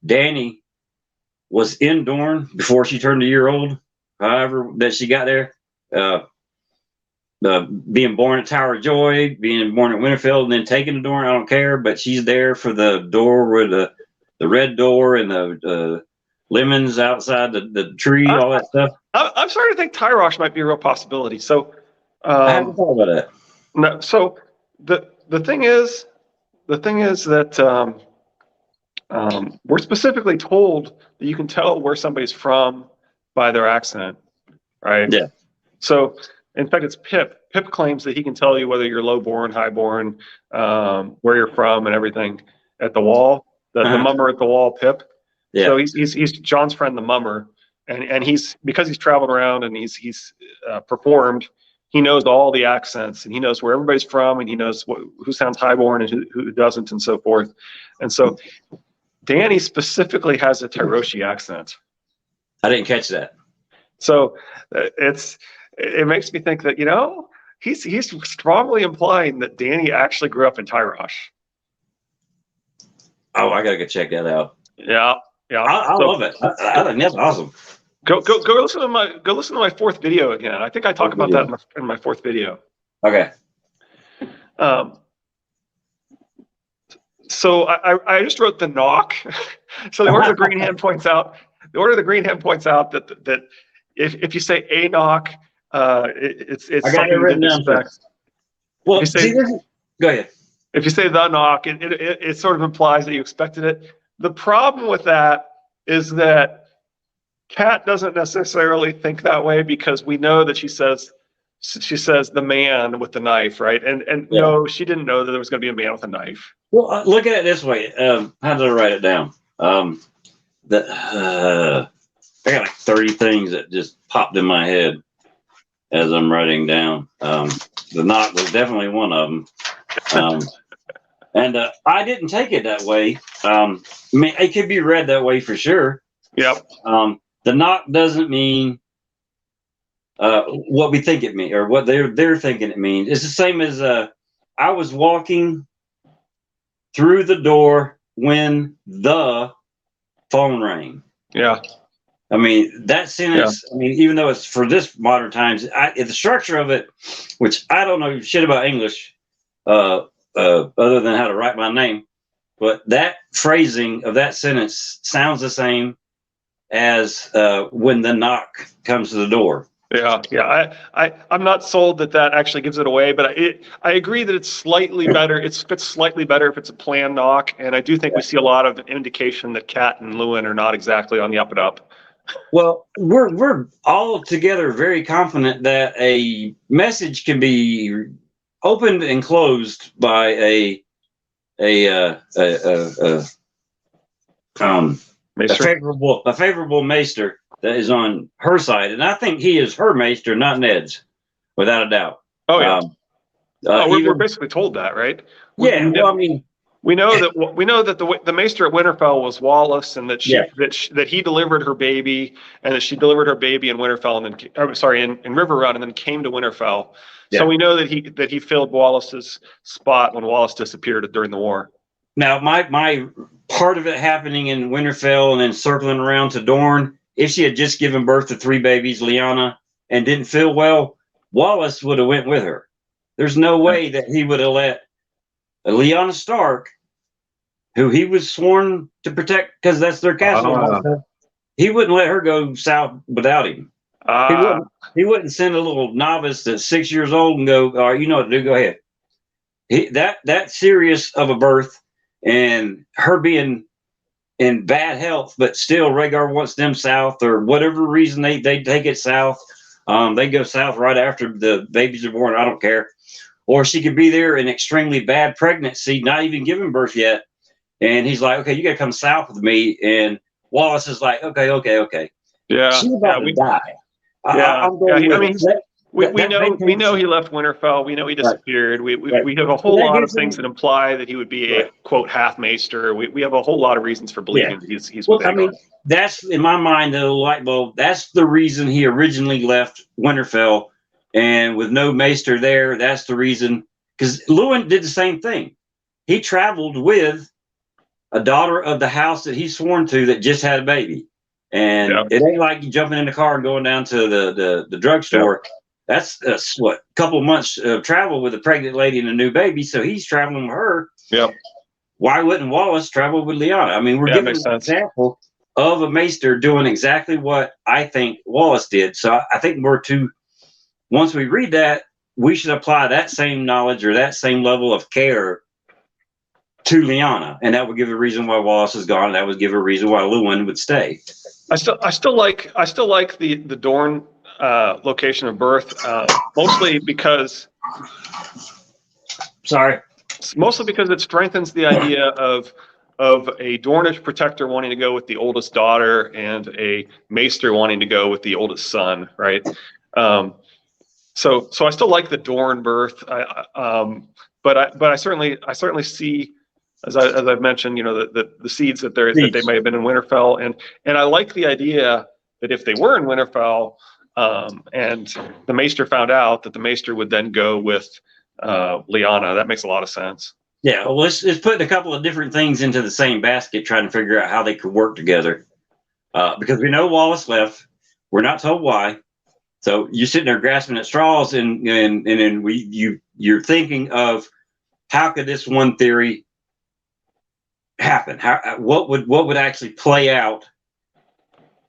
Dany was in Dorne before she turned a year old. However, that she got there. Being born at Tower of Joy, being born at Winterfell, and then taken to Dorne, I don't care. But she's there for the door with the red door and the lemons outside the tree, all that stuff. I'm starting to think Tyrosh might be a real possibility. So I haven't thought about that. No. So the thing is that we're specifically told that you can tell where somebody's from by their accent, right? Yeah. So in fact, it's Pip. Pip claims that he can tell you whether you're low-born, high-born, where you're from, and everything at the wall. The mummer at the wall, Pip. Yeah. So he's John's friend, the mummer, and he's because he's traveled around and he's performed. He knows all the accents, and he knows where everybody's from, and he knows who sounds highborn and who doesn't, and so forth. And so, Dany specifically has a Tyroshi accent. I didn't catch that. So it makes me think that he's strongly implying that Dany actually grew up in Tyrosh. Oh, I gotta go check that out. Yeah. I love it. I think that's awesome. Go listen to my 4th video again. I think I talk about that in my 4th video. Okay. So I just wrote the knock. So the Order of the Green Hand points out that if you say a knock, it's I got it written down. Well, go ahead. If you say the knock, it sort of implies that you expected it. The problem with that is that Kat doesn't necessarily think that way, because we know that she says the man with the knife, right? And no, she didn't know that there was going to be a man with a knife. Well, look at it this way. How did I write it down? I got like 30 things that just popped in my head as I'm writing down. The knock was definitely one of them. And I didn't take it that way. I mean, it could be read that way for sure. Yep. The knock doesn't mean what we think it means or what they're thinking it means. It's the same as I was walking through the door when the phone rang. Yeah. I mean, that sentence, I mean, even though it's for this modern times, the structure of it, which I don't know shit about English, other than how to write my name, but that phrasing of that sentence sounds the same as when the knock comes to the door. Yeah. I'm not sold that actually gives it away, but I agree that it's slightly better. It fits slightly better if it's a planned knock, and I do think we see a lot of indication that Kat and Lewin are not exactly on the up and up. Well, we're all together very confident that a message can be opened and closed by a favorable maester that is on her side, and I think he is her maester, not Ned's, without a doubt. Oh yeah. We're basically told that, right? Well, I mean, we know that the maester at Winterfell was Wallace, and that that he delivered her baby, and that she delivered her baby in Winterfell, and then in Riverrun, and then came to Winterfell. Yeah. So we know that he filled Wallace's spot when Wallace disappeared during the war. Now, my part of it happening in Winterfell and then circling around to Dorne, if she had just given birth to 3 babies, Lyanna, and didn't feel well, Wallace would have went with her. There's no way that he would have let Lyanna Stark, who he was sworn to protect because that's their castle, he wouldn't let her go south without him. He wouldn't send a little novice that's 6 years old and go, all right, you know what to do, go ahead. That serious of a birth, and her being in bad health, but still Rhaegar wants them south, or whatever reason they take it south. They go south right after the babies are born. I don't care. Or she could be there in extremely bad pregnancy, not even giving birth yet. And he's like, okay, you got to come south with me. And Wallace is like, okay. Yeah. She's about to die. Yeah. We know he left Winterfell. We know he disappeared. Right. We have a whole lot of things that imply that he would be a quote half maester. We have a whole lot of reasons for believing that he's with Aegon. I mean, that's in my mind the light bulb. That's the reason he originally left Winterfell, and with no maester there, that's the reason. Because Lewin did the same thing. He traveled with a daughter of the house that he's sworn to that just had a baby, and it ain't like you jumping in the car and going down to the drugstore. Yeah. That's what, a couple of months of travel with a pregnant lady and a new baby. So he's traveling with her. Yeah. Why wouldn't Wallace travel with Lyanna? I mean, we're giving an example of a maester doing exactly what I think Wallace did. So I think once we read that, we should apply that same knowledge or that same level of care to Lyanna, and that would give a reason why Wallace is gone. And that would give a reason why Lewin would stay. I still like the Dorne location of birth, mostly because it strengthens the idea of a Dornish protector wanting to go with the oldest daughter and a maester wanting to go with the oldest son, right? So I still like the Dorne birth, but I certainly see, as I've mentioned, the seeds that they may have been in Winterfell, and I like the idea that if they were in Winterfell, and the maester found out, that the maester would then go with Lyanna. That makes a lot of sense. Yeah, well, let's put a couple of different things into the same basket, trying to figure out how they could work together. Because we know Wallace left, we're not told why. So you're sitting there grasping at straws, and then you're thinking of how could this one theory happen? What would actually play out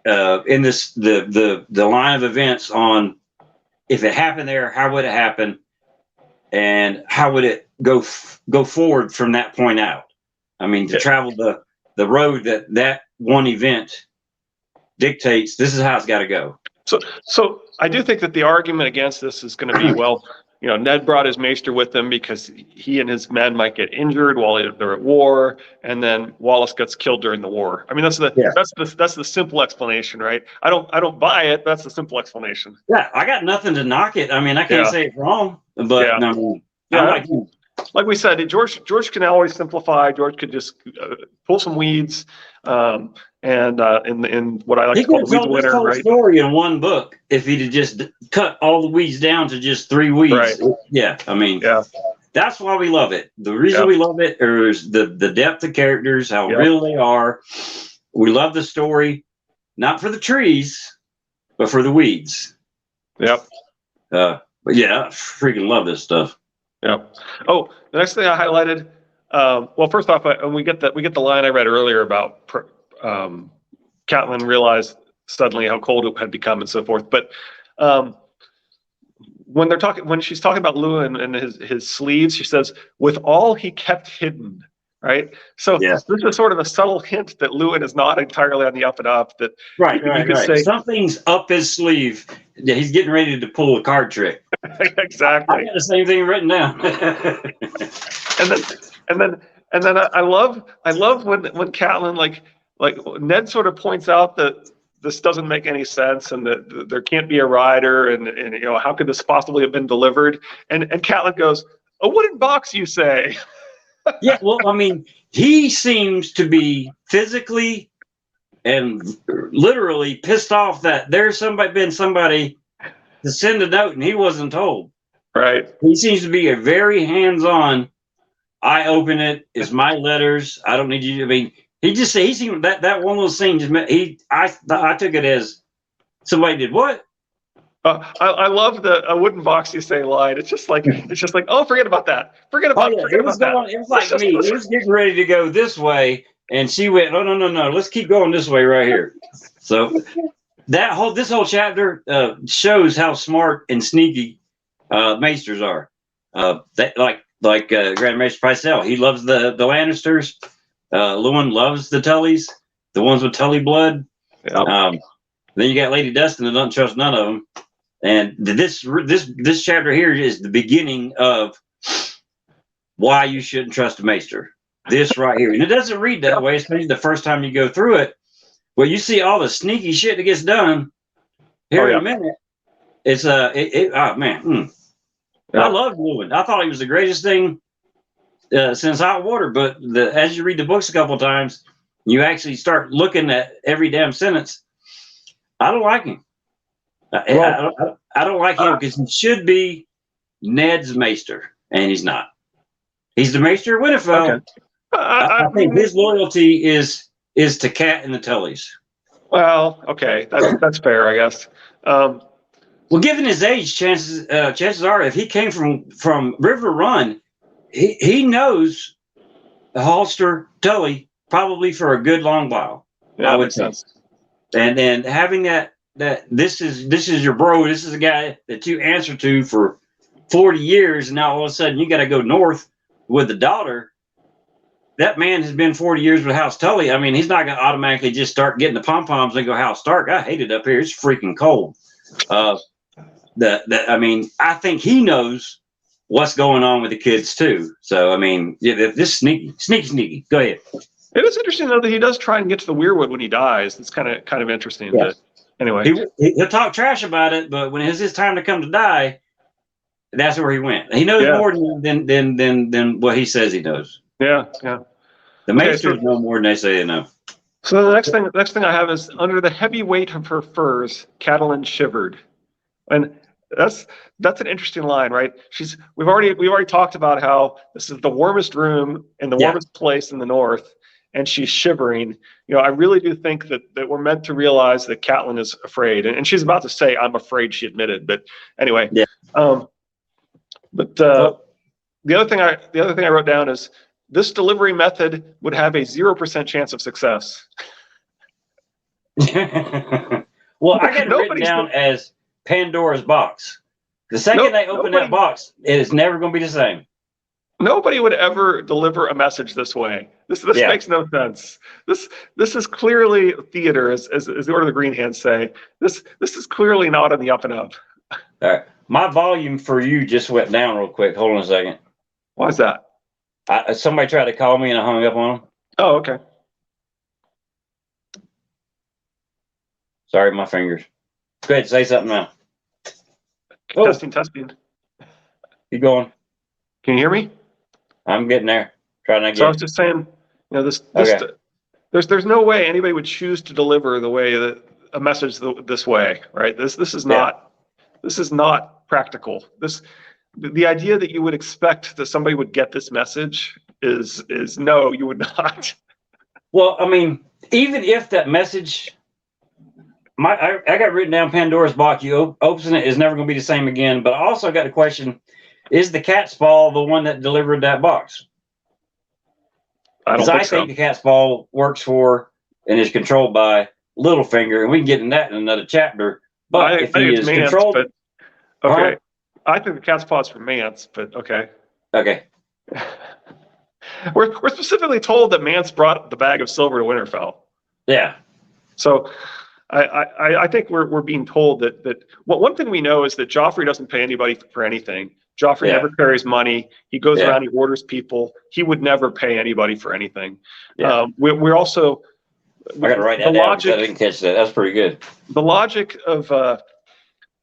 in this the line of events on if it happened there, how would it happen, and how would it go forward from that point out? I mean, to travel the road that one event dictates, this is how it's got to go. So I do think that the argument against this is going to be, well, Ned brought his maester with him because he and his men might get injured while they're at war, and then Wallace gets killed during the war. I mean, that's the simple explanation, right? I don't buy it. That's the simple explanation. Yeah, I got nothing to knock it. I mean, I can't say it's wrong, but I mean, like we said, George can always simplify. George could just pull some weeds, and in what I like He to call could the have weeds told this winner, whole right? story in one book if he'd have just cut all the weeds down to just 3 weeds. Right. Yeah, I mean, Yeah. that's why we love it. The reason Yep. we love it is the depth of characters, how Yep. real they are. We love the story, not for the trees, but for the weeds. Yep. But yeah, I freaking love this stuff. Yep. Oh, the next thing I highlighted. Well, first off, we get the line I read earlier about Catelyn realized suddenly how cold it had become and so forth. But when she's talking about Luwin and his sleeves, she says, "with all he kept hidden." Right. So Yeah. this is sort of a subtle hint that Luwin is not entirely on the up and up. That Right. you could say Something's up his sleeve. Yeah, he's getting ready to pull a card trick. exactly. I got the same thing written down. and then I love when Catelyn like Ned sort of points out that this doesn't make any sense and that there can't be a rider and you know, how could this possibly have been delivered? And Catelyn goes, "A wooden box, you say?" Yeah, well, I mean, he seems to be physically and literally pissed off that there's been somebody to send a note and he wasn't told. Right. He seems to be a very hands-on. I open it. It's my letters. I don't need you. I mean, he seemed that one little scene just meant I took it as somebody did what? I love the "a wooden box, you say" line. It's just like oh, forget about that. Forget about It was like me. It was getting ready to go this way, and she went, "Oh no! Let's keep going this way right here." So this whole chapter shows how smart and sneaky Maesters are. Grand Maester Pycelle, he loves the Lannisters. Luwin loves the Tullys, the ones with Tully blood. Yep. Then you got Lady Dustin that doesn't trust none of them. And this chapter here is the beginning of why you shouldn't trust a Maester. This right here, and it doesn't read that way, especially the first time you go through it. Well, you see all the sneaky shit that gets done here in a minute. It's oh man, I love Luwin. I thought he was the greatest thing since Hot Water. But as you read the books a couple of times, you actually start looking at every damn sentence. I don't like him. I don't like him because he should be Ned's Maester, and he's not. He's the Maester of Winterfell. Okay. I think his loyalty is to Cat and the Tullys. Well, okay, that's fair, I guess. Well, given his age, chances are, if he came from River Run, he knows the Halster Tully probably for a good long while. Yeah, I would say. And then having that this is your bro, this is a guy that you answer to for 40 years, and now all of a sudden you got to go north with the daughter. That man has been 40 years with House Tully. I mean, he's not going to automatically just start getting the pom-poms and go House Stark. I hate it up here. It's freaking cold. I mean, I think he knows what's going on with the kids too. So, I mean, yeah, this sneaky. Go ahead. It is interesting though that he does try and get to the Weirwood when he dies. It's kind of interesting. Yeah. But anyway, he'll talk trash about it, but when it's his time to come to die, that's where he went. He knows more than what he says he knows. Yeah. The Maesters know more than they say they know. So the next thing I have is, under the heavy weight of her furs, Catelyn shivered, and that's an interesting line, right? We've already talked about how this is the warmest room in the warmest place in the north, and she's shivering. You know, I really do think that we're meant to realize that Catelyn is afraid, and she's about to say, "I'm afraid," she admitted. But anyway, the other thing I wrote down is, this delivery method would have a 0% chance of success. Well, I got it written down as Pandora's box. The second they open that box, it is never going to be the same. Nobody would ever deliver a message this way. This makes no sense. This is clearly theater, as the Order of the Green Hands say. This is clearly not on the up and up. All right, my volume for you just went down real quick. Hold on a second. Why is that? Somebody tried to call me and I hung up on them. Oh, okay. Sorry, my fingers. Go ahead, say something now. Testing. Keep going. Can you hear me? I'm getting there. Trying to So I was get. just saying, this Okay. there's no way anybody would choose to deliver the way that a message this way, right? This is not practical. The idea that you would expect that somebody would get this message is no, you would not. Well, I mean, even if that message, I got written down Pandora's box. You open it, is never going to be the same again. But I also got a question: is the cat's paw the one that delivered that box? I don't Because I think so. think the cat's paw works for and is controlled by Littlefinger, and we can get into that in another chapter. But I if think he it's is Mance, controlled, but okay. I think the cat's paw's for Mance, but okay. Okay. We're specifically told that Mance brought the bag of silver to Winterfell. Yeah. So I think we're being told that one thing we know is that Joffrey doesn't pay anybody for anything. Joffrey never carries money. He goes around, he orders people. He would never pay anybody for anything. Yeah. We're also. I got to write that down because I didn't catch that. That's pretty good. The logic of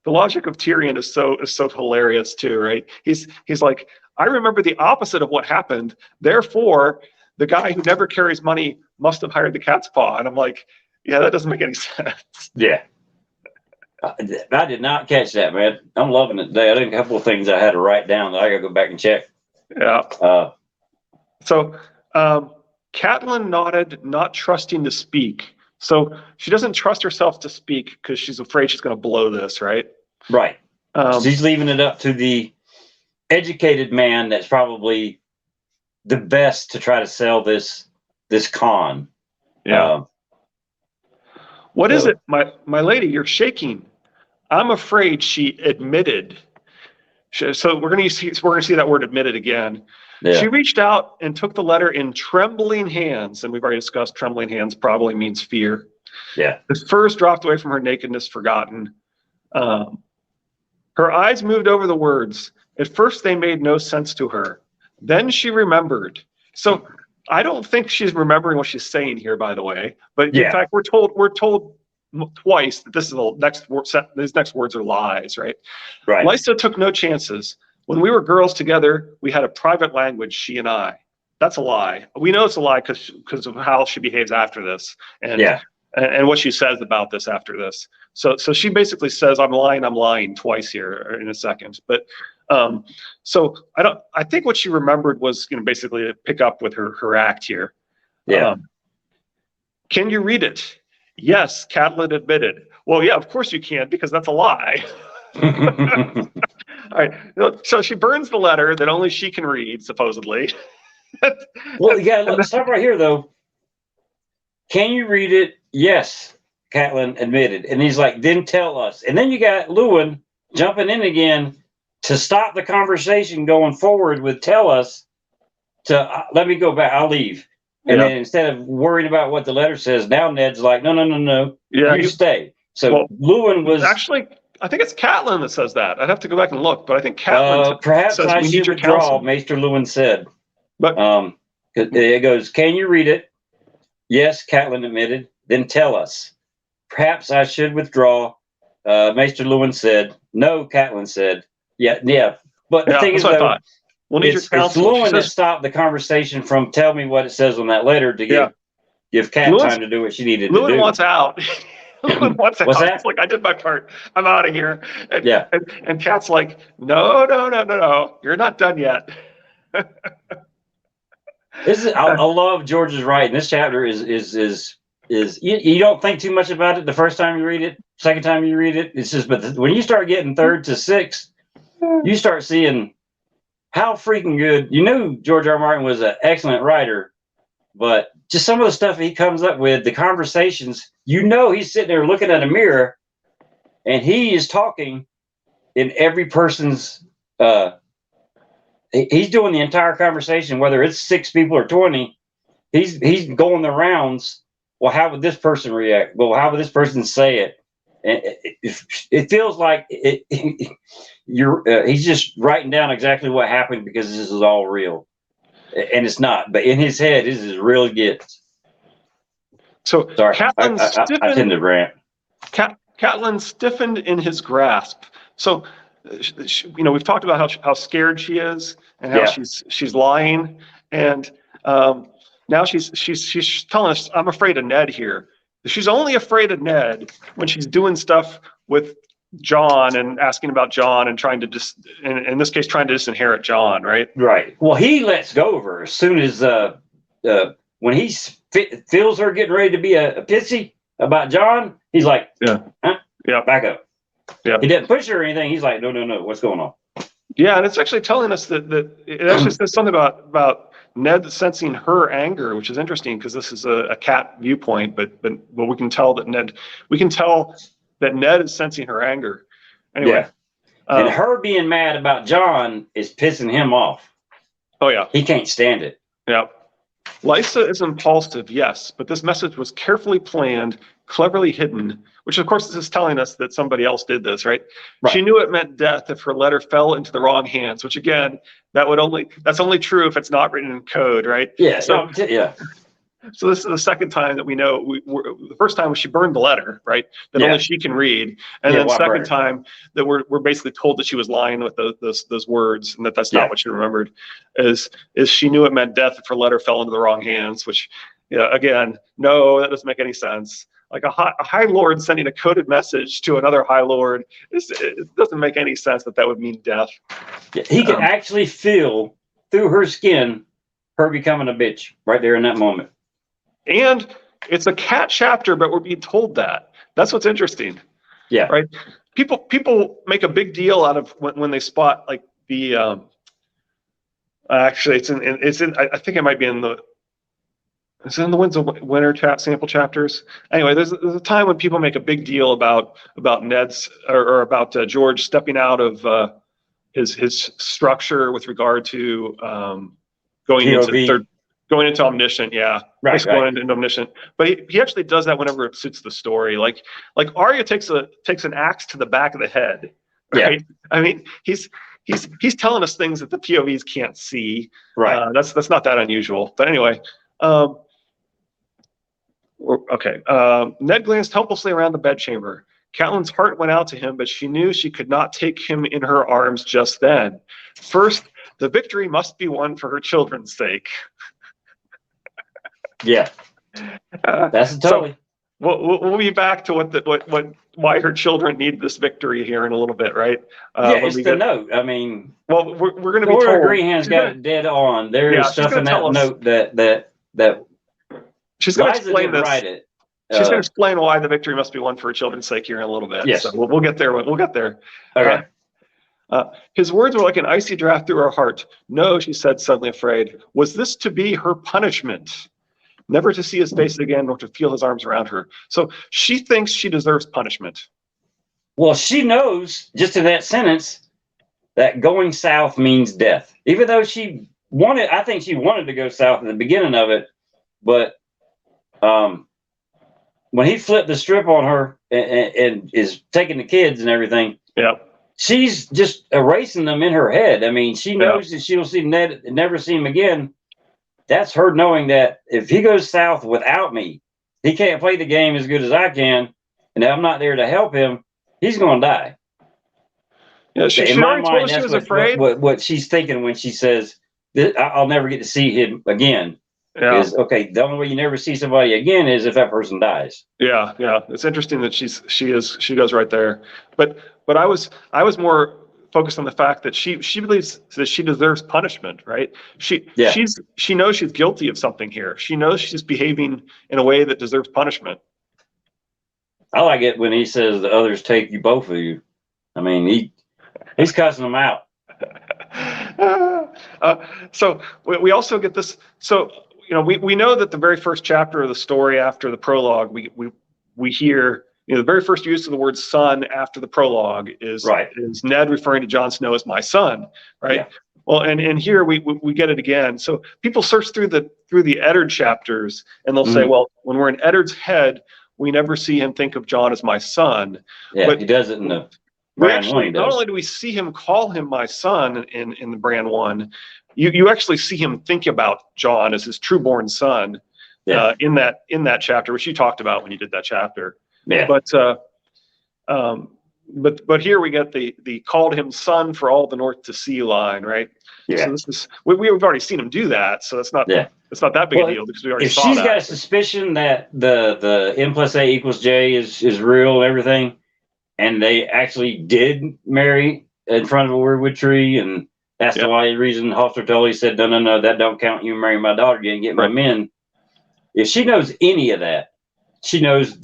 Tyrion is so hilarious too, right? He's like, I remember the opposite of what happened. Therefore, the guy who never carries money must have hired the cat's paw. And I'm like, yeah, that doesn't make any sense. Yeah. I did not catch that, man. I'm loving it today. I think a couple of things I had to write down that I got to go back and check. Yeah. So Catelyn nodded, not trusting to speak. So she doesn't trust herself to speak because she's afraid she's going to blow this, right? Right. She's leaving it up to the educated man that's probably the best to try to sell this con. Yeah. What is it, my lady? You're shaking. I'm afraid, she admitted. So we're going to see that word admitted again. Yeah. She reached out and took the letter in trembling hands, and we've already discussed trembling hands probably means fear. Yeah. The furs dropped away from her nakedness, forgotten. Her eyes moved over the words. At first, they made no sense to her. Then she remembered. So I don't think she's remembering what she's saying here, by the way. But in fact, we're told twice that these next words are lies, right? Right. Lysa took no chances. When we were girls together, we had a private language, she and I. That's a lie. We know it's a lie because of how she behaves after this, and what she says about this after this. So she basically says, "I'm lying" twice here in a second. But so I think what she remembered was basically to pick up with her act here. Yeah. Can you read it? Yes, Catelyn admitted. Well, yeah, of course you can, because that's a lie. All right. So she burns the letter that only she can read, supposedly. Well, let's stop right here, though. Can you read it? Yes, Catelyn admitted. And he's like, then tell us. And then you got Luwin jumping in again to stop the conversation going forward with tell us to let me go back. I'll leave. And then instead of worrying about what the letter says, now Ned's like, no. Yeah, you stay. So Luwin was actually, I think it's Catelyn that says that. I'd have to go back and look, but I think Catelyn perhaps says, I should withdraw, Maester Luwin said. But it goes, can you read it? Yes, Catelyn admitted. Then tell us. Perhaps I should withdraw. Maester Luwin said. No, Catelyn said. Yeah. But the thing is, though, it's Luwin that stopped the conversation from tell me what it says on that letter to give Cat time to do what she needed to do. Luwin wants out. Luwin wants out. What's that? It's like, I did my part. I'm out of here. And Cat's like, no. You're not done yet. I love George's writing. This chapter is you don't think too much about it the first time you read it. Second time you read it, it's just, but when you start getting third to sixth, you start seeing how freaking good. You knew George R. R. Martin was an excellent writer, but just some of the stuff he comes up with, the conversations, he's sitting there looking at a mirror and he is talking in every person's, he's doing the entire conversation, whether it's 6 people or 20, he's going the rounds. Well, how would this person react? Well, how would this person say it? And it feels like he's just writing down exactly what happened because this is all real, and it's not. But in his head, this is real gets. So sorry, I tend to rant. Catelyn stiffened in his grasp. So we've talked about how scared she is and how Yeah. she's lying, and now she's telling us, I'm afraid of Ned here. She's only afraid of Ned when she's doing stuff with John and asking about John and trying to in this case, trying to disinherit John, right? Right. Well, he lets go of her as soon as when he feels her getting ready to be a pissy about John. He's like, Yeah. huh? Yeah. Back up. Yeah. He didn't push her or anything. He's like, no. What's going on? Yeah, and it's actually telling us that it actually says something about Ned sensing her anger, which is interesting because this is a cat viewpoint, but we can tell that Ned is sensing her anger. Anyway. Yeah. And her being mad about John is pissing him off. Oh yeah. He can't stand it. Yeah. Lysa is impulsive, yes, but this message was carefully planned, cleverly hidden, which of course is telling us that somebody else did this, right? She knew it meant death if her letter fell into the wrong hands, which again, that's only true if it's not written in code, right? Yeah. So this is the second time that we know. The first time was she burned the letter, right? That only she can read, and then the second time that we're basically told that she was lying with those words, and that's not what she remembered. Is she knew it meant death if her letter fell into the wrong hands? Which, again, no, that doesn't make any sense. Like a high lord sending a coded message to another high lord, it doesn't make any sense that would mean death. He could actually feel through her skin her becoming a bitch right there in that moment. And it's a cat chapter, but we're being told that. That's what's interesting. Yeah. Right. People make a big deal out of when they spot like the. Actually, it's in. I think it might be in the. Is it in the Winds of Winter sample chapters? Anyway, there's a time when people make a big deal about Ned's or about George stepping out of his structure with regard to going into omniscient. Yeah. Right. Going into omniscient, but he actually does that whenever it suits the story. Like Arya takes an axe to the back of the head, right? Yeah. I mean, he's telling us things that the POVs can't see. Right. That's not that unusual. But anyway, okay. Ned glanced helplessly around the bedchamber. Catelyn's heart went out to him, but she knew she could not take him in her arms just then. First, the victory must be won for her children's sake. Yeah, that's totally. So we'll be back to why her children need this victory here in a little bit, right? It's the note. I mean, well, we're going to be Laura told. Greenhand's got it dead on. There is stuff in that note that she's going to explain this. Write it. She's going to explain why the victory must be won for her children's sake here in a little bit. Yes, so we'll get there. We'll get there. Okay. His words were like an icy draft through her heart. No, she said, suddenly afraid. Was this to be her punishment? Never to see his face again, nor to feel his arms around her. So she thinks she deserves punishment. Well, she knows, just in that sentence, that going south means death. Even though I think she wanted to go south at the beginning of it, but when he flipped the strip on her and is taking the kids and everything, she's just erasing them in her head. I mean, she knows that she'll see Ned and never see him again. That's her knowing that if he goes south without me, he can't play the game as good as I can, and I'm not there to help him, he's going to die. Yeah, in my mind, that's what she's thinking when she says, I'll never get to see him again. Yeah. Is, okay, the only way you never see somebody again is if that person dies. Yeah. It's interesting that she goes right there. But I was more focused on the fact that she believes that she deserves punishment, right? She knows she's guilty of something here. She knows she's behaving in a way that deserves punishment. I like it when he says the others take you, both of you. I mean, he's cussing them out. So we also get this. So we know that the very first chapter of the story after the prologue, we hear. The very first use of the word son after the prologue is Ned referring to Jon Snow as my son, right? Yeah. Well, and here we get it again. So people search through the Eddard chapters and they'll say, well, when we're in Eddard's head, we never see him think of Jon as my son. Yeah, but he does it in the Bran 1. Not only do we see him call him my son in the Bran 1, you actually see him think about Jon as his true-born son in that chapter, which you talked about when you did that chapter. Yeah. But but here we get the called him son for all the north to sea line, right? Yeah. So this is we've already seen him do that, so it's not that big a deal because we already if saw she's that. got a suspicion that the M+A=J is real and everything, and they actually did marry in front of a weirwood tree, and that's the only reason Hofstra Tully said, no, that don't count. You marry my daughter, you didn't get my men. If she knows any of that, she knows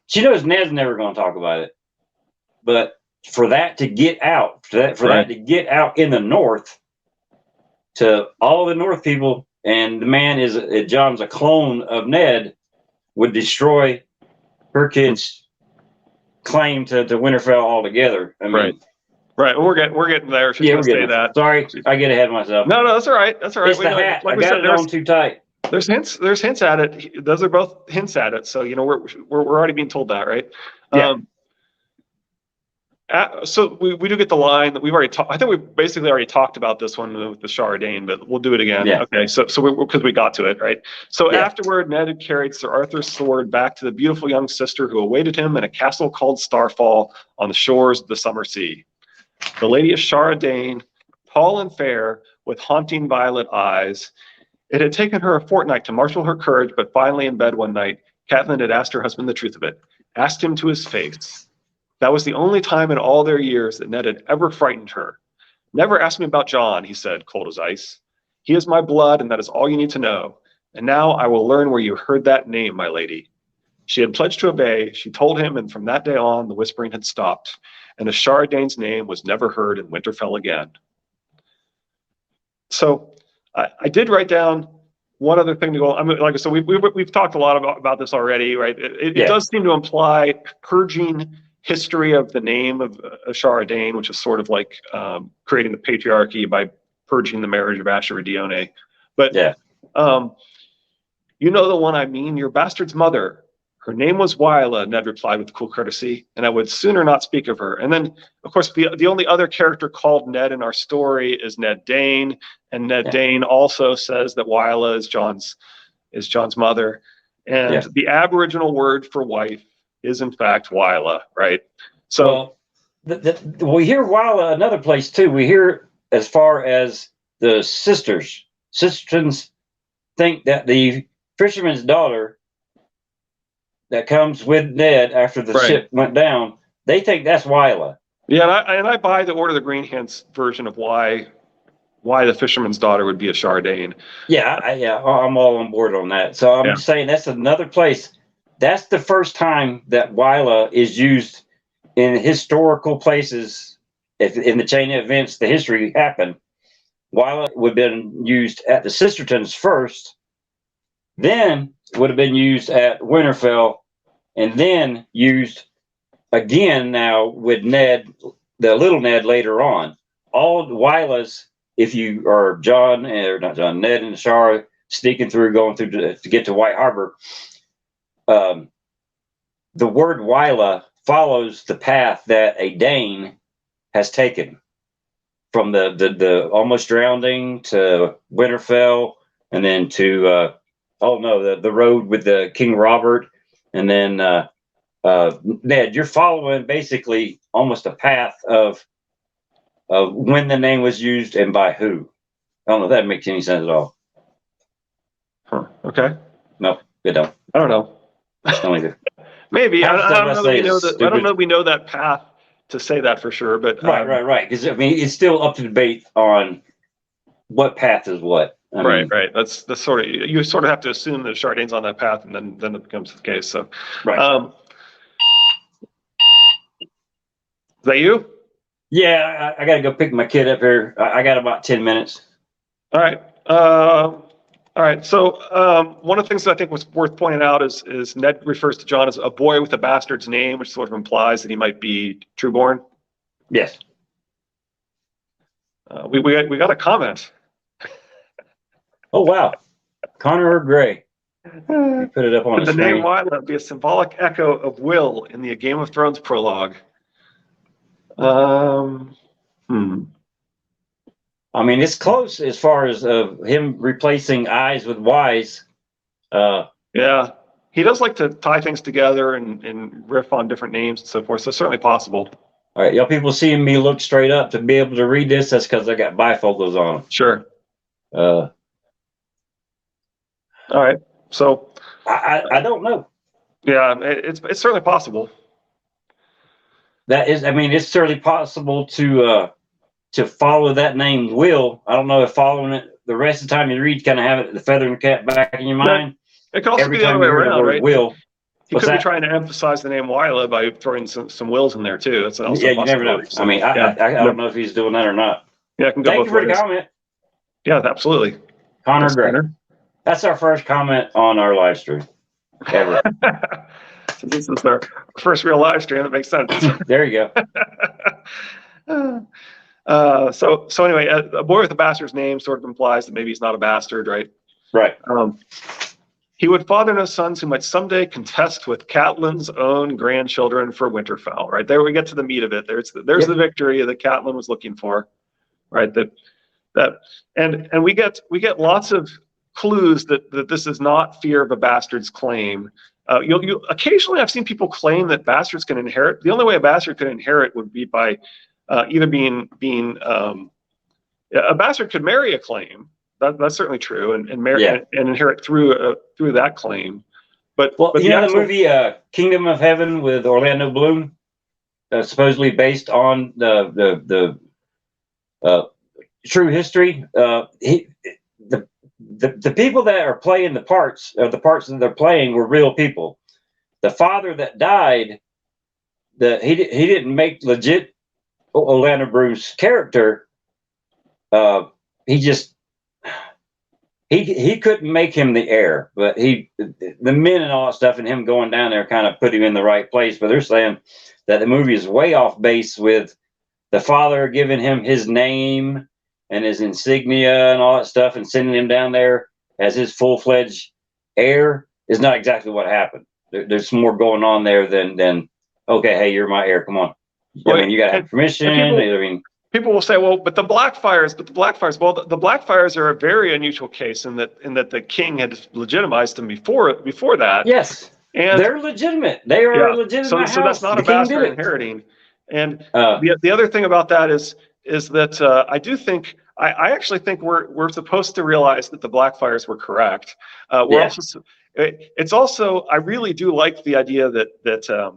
she knows Ned's never going to talk about it. But for that to get out, that to get out in the North to all the North people, and the man John's a clone of Ned, would destroy her kid's claim to Winterfell altogether. I mean, right. Well, we're getting there. Yeah, we're getting there. Sorry, I get ahead of myself. No, that's all right. That's all right. It's the hat. I got it on too tight. There's hints at it. Those are both hints at it. So we're already being told that, right? Yeah. So we do get the line that we've already talked. I think we basically already talked about this one with the Shara Dane, but we'll do it again. Yeah. Okay. So because we got to it, right? So afterward, Ned had carried Sir Arthur's sword back to the beautiful young sister who awaited him in a castle called Starfall on the shores of the summer sea. The lady of Shara Dane, tall and fair, with haunting violet eyes. It had taken her a fortnight to marshal her courage, but finally in bed one night, Catelyn had asked her husband the truth of it, asked him to his face. That was the only time in all their years that Ned had ever frightened her. Never ask me about John, he said, cold as ice. He is my blood, and that is all you need to know. And now I will learn where you heard that name, my lady. She had pledged to obey. She told him, and from that day on, the whispering had stopped, and the Shara Dane's name was never heard in Winterfell again. So I did write down one other thing to go. I mean, like I said, we've talked a lot about this already, right? It does seem to imply purging history of the name of Shara Dane, which is sort of like creating the patriarchy by purging the marriage of Asher Dione. But you know the one I mean, your bastard's mother. Her name was Wyla, Ned replied with cool courtesy, and I would sooner not speak of her. And then, of course, the only other character called Ned in our story is Ned Dane, and Ned Dane also says that Wyla is John's mother. And the Aboriginal word for wife is, in fact, Wyla, right? So we hear Wyla another place, too. We hear as far as the Sistertons think that the fisherman's daughter that comes with Ned after the ship went down, they think that's Wyla. Yeah, and I buy the Order of the Green Hints version of why the fisherman's daughter would be a Shara Dane. Yeah, I'm all on board on that. So I'm saying that's another place. That's the first time that Wyla is used in historical places. If in the chain of events, the history happened, Wyla would have been used at the Sistertons first, then would have been used at Winterfell, and then used again now with Ned, the little Ned later on. All Wylas, if you are Ned and the Shara sneaking through, going through to get to White Harbor, the word Wyla follows the path that a Dane has taken from the almost drowning to Winterfell, and then to the road with the King Robert, and then Ned. You're following basically almost a path of when the name was used and by who. I don't know if that makes any sense at all. Huh. Okay. No, it don't. I don't know. Don't either. Maybe I don't know that we know that path to say that for sure, but right. Because I mean, it's still up to debate on what path is what. Right. That's sort of, you sort of have to assume that Shara Dane's on that path, and then it becomes the case. So, is that you? Yeah, I got to go pick my kid up here. I got about 10 minutes. All right. All right. So one of the things that I think was worth pointing out is Ned refers to John as a boy with a bastard's name, which sort of implies that he might be trueborn. Yes. We got a comment. Oh wow, Connor Gray. You put it up on the name Wyla would be a symbolic echo of Will in the Game of Thrones prologue. I mean, it's close as far as him replacing I's with Y's. Yeah. he does like to tie things together and riff on different names and so forth. So certainly possible. All right, y'all people seeing me look straight up to be able to read this, that's because I got bifocals on. Sure. All right. So I don't know. Yeah, it's certainly possible. That is, I mean, it's certainly possible to follow that name, Will. I don't know if following it the rest of the time you read, kind of have it, the feather in the cap back in your mind. It could also Every be the other time way you hear the around, word right? Will. He could be trying to emphasize the name Wila by throwing some wills in there too. That's also Yeah, you never know. So, I mean, I don't know if he's doing that or not. Yeah, I can go Thank both you for ways. the comment. Yeah, absolutely. Connor Gray. That's our first comment on our live stream ever. So this is our first real live stream. That makes sense. There you go. So anyway, a boy with a bastard's name sort of implies that maybe he's not a bastard, right? Right. He would father no sons who might someday contest with Catelyn's own grandchildren for Winterfell. Right there, we get to the meat of it. There's the victory that Catelyn was looking for, right? And we get lots of clues that this is not fear of a bastard's claim. You occasionally I've seen people claim that bastards can inherit. The only way a bastard could inherit would be by either being a bastard could marry a claim. That's certainly true, and marry and inherit through that claim. But you know the movie Kingdom of Heaven with Orlando Bloom, supposedly based on the true history. The people that are playing the parts that they're playing were real people. The father that died, he didn't make legit Orlando Bloom's character. He couldn't make him the heir, but the men and all that stuff and him going down there kind of put him in the right place. But they're saying that the movie is way off base with the father giving him his name and his insignia and all that stuff and sending him down there as his full-fledged heir is not exactly what happened. There's more going on there than okay, hey, you're my heir. Come on. I mean, you got to have permission. People will say, well, but the Blackfires, well, the Blackfires are a very unusual case in that the king had legitimized them before that. Yes, and they're legitimate. They are legitimate. So that's not a bastard inheriting. And the other thing about that is that I actually think we're supposed to realize that the Blackfires were correct. It's also I really do like the idea that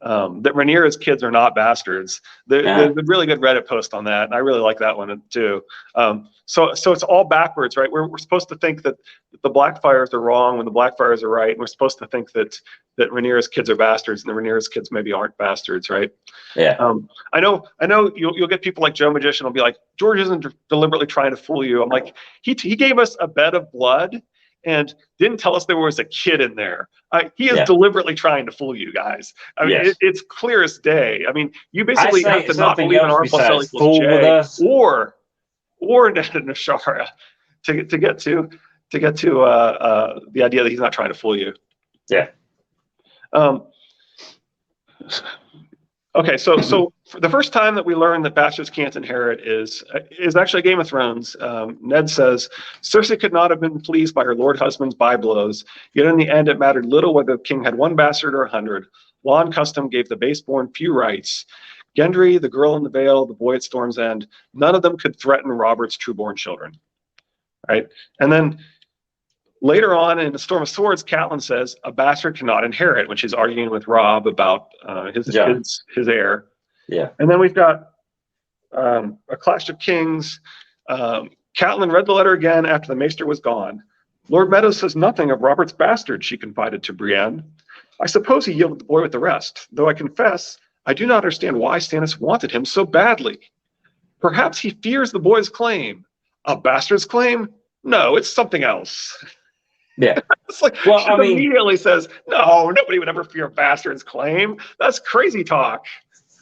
Rhaenyra's kids are not bastards. There's a really good Reddit post on that, and I really like that one too. So it's all backwards, right? We're supposed to think that the Blackfires are wrong when the Blackfires are right, and we're supposed to think that Rhaenyra's kids are bastards, and the Rhaenyra's kids maybe aren't bastards, right? Yeah. I know. You'll get people like Joe Magician will be like, George isn't deliberately trying to fool you. I'm like, he gave us a bed of blood and didn't tell us there was a kid in there. He is deliberately trying to fool you guys. I mean, it's clear as day. I mean, you basically have to not believe in R plus L equals J or Ned and Ashara to get to the idea that he's not trying to fool you. Yeah. Okay, so for the first time that we learn that bastards can't inherit is actually Game of Thrones. Ned says, Cersei could not have been pleased by her lord husband's byblows, yet in the end it mattered little whether the king had one bastard or 100. Law and custom gave the baseborn few rights. Gendry, the girl in the Vale, the boy at Storm's End, none of them could threaten Robert's trueborn children. Right? And then later on in the Storm of Swords, Catelyn says a bastard cannot inherit when she's arguing with Robb about his heir. Yeah. And then we've got a Clash of Kings. Catelyn read the letter again after the maester was gone. Lord Meadows says nothing of Robert's bastard, she confided to Brienne. I suppose he yielded the boy with the rest, though I confess I do not understand why Stannis wanted him so badly. Perhaps he fears the boy's claim. A bastard's claim? No, it's something else. Yeah. It's like, immediately says, no, nobody would ever fear a bastard's claim. That's crazy talk.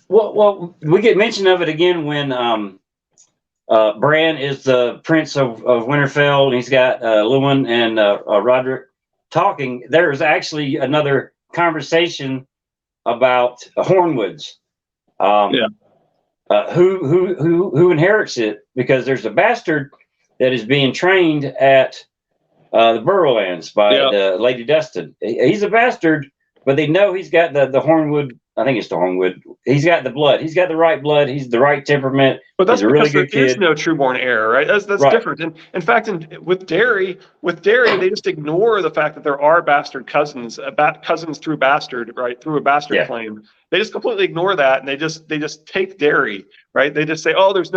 Well, we get mention of it again when Bran is the Prince of Winterfell, and he's got Lewin and Roderick talking. There's actually another conversation about Hornwoods. Who inherits it, because there's a bastard that is being trained at The Burrowlands by Yeah. Lady Dustin. He's a bastard, but they know he's got the Hornwood. I think it's the Hornwood. He's got the blood. He's got the right blood. He's the right temperament. But that's He's a really because there good is kid. no trueborn heir, right? That's Right. different. And in fact, with Derry, they just ignore the fact that there are bastard cousins, cousins through bastard, right? Through a bastard Yeah. claim. They just completely ignore that, and they just take Derry, right? They just say, oh, there's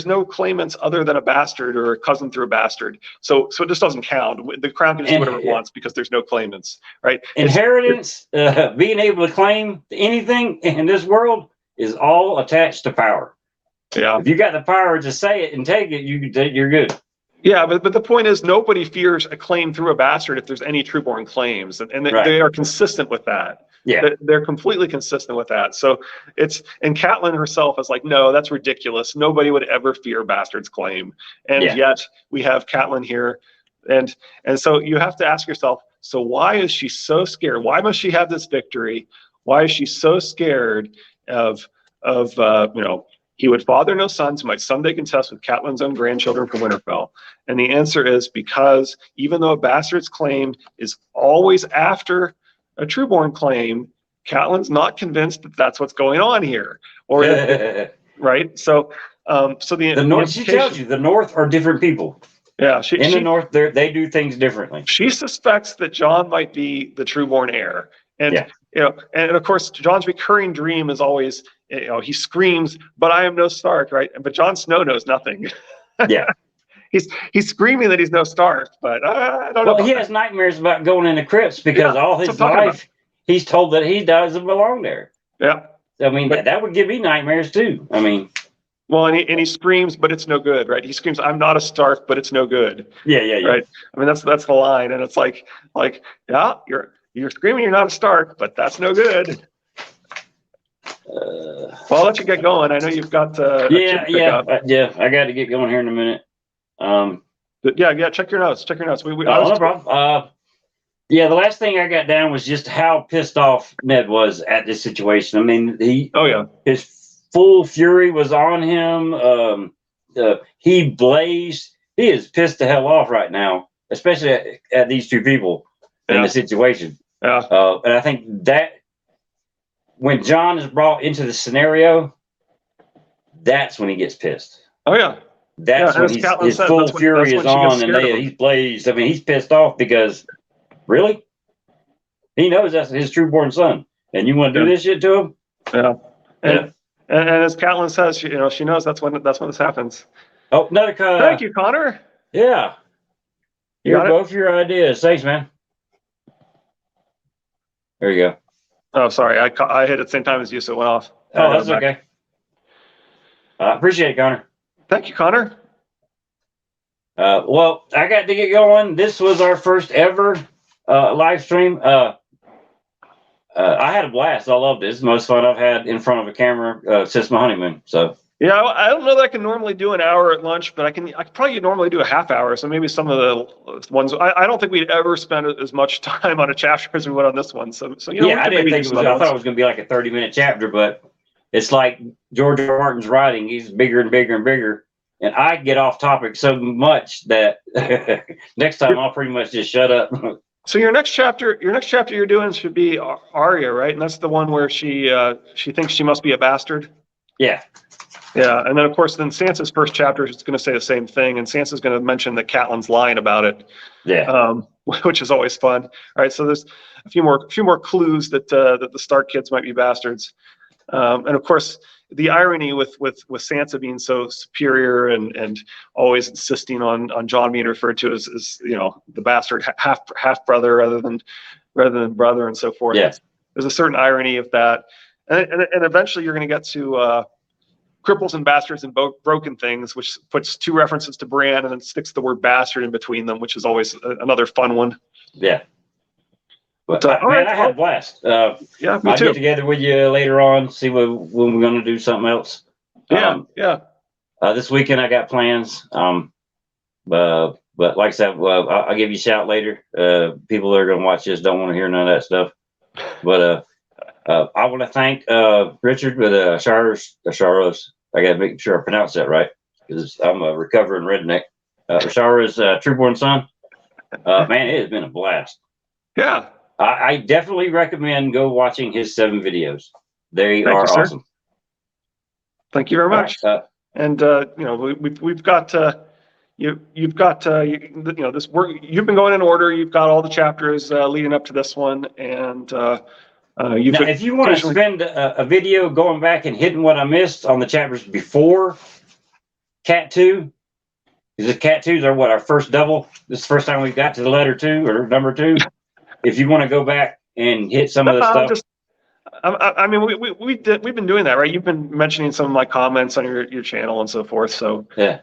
no claimants other than a bastard or a cousin through a bastard. So it just doesn't count. The crown can just do whatever it wants because there's no claimants, right? Inheritance, being able to claim anything in this world is all attached to power. Yeah. If you got the power to say it and take it, you're good. Yeah, but the point is, nobody fears a claim through a bastard if there's any trueborn claims, and Right. they are consistent with that. Yeah. They're completely consistent with that. So and Catelyn herself is like, no, that's ridiculous. Nobody would ever fear bastard's claim, and Yeah. yet we have Catelyn here, and so you have to ask yourself, so why is she so scared? Why must she have this victory? Why is she so scared of he would father no sons who might someday contest with Catelyn's own grandchildren from Winterfell? And the answer is because even though a bastard's claim is always after a trueborn claim, Catelyn's not convinced that that's what's going on here, or right? So the North. She tells you the North are different people. Yeah, the North, they do things differently. She suspects that Jon might be the trueborn heir, and yeah. And of course, Jon's recurring dream is always, he screams, "But I am no Stark," right? But Jon Snow knows nothing. Yeah. He's screaming that he's no Stark, but I don't know. Well, he has nightmares about going into crypts because all his life he's told that he doesn't belong there. Yeah. I mean, that would give me nightmares too. I mean, well, and he screams, but it's no good, right? He screams, "I'm not a Stark, but it's no good." Yeah. Right. I mean, that's the line, and it's like, yeah, you're screaming you're not a Stark, but that's no good. Well, I'll let you get going. I know you've got yeah. I got to get going here in a minute. Yeah. Check your notes. No problem. Yeah, the last thing I got down was just how pissed off Ned was at this situation. I mean, his full fury was on him. He blazed. He is pissed the hell off right now, especially at these two people in the situation. Yeah. And I think that when Jon is brought into the scenario, that's when he gets pissed. Oh yeah. That's when his full fury is on, and he's blazed. I mean, he's pissed off because really, he knows that's his trueborn son, and you want to do this shit to him? Yeah. And as Catelyn says, she knows that's when this happens. Oh, another cut. Thank you, Connor. Yeah. You're both your ideas. Thanks, man. There you go. Oh, sorry. I hit at the same time as you, so it went off. Oh, that's okay. Appreciate it, Connor. Thank you, Connor. Well, I got to get going. This was our first ever live stream. I had a blast. I loved it. It's the most fun I've had in front of a camera since my honeymoon. So yeah, I don't know that I can normally do an hour at lunch, but I could probably normally do a half hour. So maybe some of the ones I don't think we'd ever spend as much time on a chapter as we would on this one. So yeah, I didn't think it was. I thought it was going to be like a 30-minute chapter, but it's like George R. Martin's writing. He's bigger and bigger and bigger. And I get off topic so much that next time I'll pretty much just shut up. So your next chapter you're doing should be Arya, right? And that's the one where she thinks she must be a bastard. Yeah. Yeah, and then of course, Sansa's first chapter is going to say the same thing, and Sansa's going to mention that Catelyn's lying about it. Yeah. Which is always fun. All right, so there's a few more clues that the Stark kids might be bastards, and of course, the irony with Sansa being so superior and always insisting on Jon being referred to as the bastard half brother rather than brother and so forth. Yeah. There's a certain irony of that, and eventually you're going to get to Cripples and Bastards and Broken Things, which puts two references to Bran and then sticks the word bastard in between them, which is always another fun one. Yeah. But man, I had a blast. Yeah, me I'll too. get together with you later on, see when we're going to do something else. Yeah. This weekend I got plans. But like I said, I'll give you a shout later. People that are going to watch this don't want to hear none of that stuff. But I want to thank Richard with Asharos. I got to make sure I pronounce that right because I'm a recovering redneck. Asharo's trueborn son. Man, it has been a blast. Yeah. I definitely recommend go watching his 7 videos. They Thank you, are sir. awesome. Thank you very All much. right, And we've got you've got this work. You've been going in order. You've got all the chapters leading up to this one, and you've now, if you want to occasionally. spend a video going back and hitting what I missed on the chapters before Cat 2, because Cat 2s are what, our first double? This is the first time we got to the letter 2 or number 2. If you want to go back and hit some of the stuff. I mean, we've been doing that, right? You've been mentioning some of my comments on your channel and so forth. So Yeah.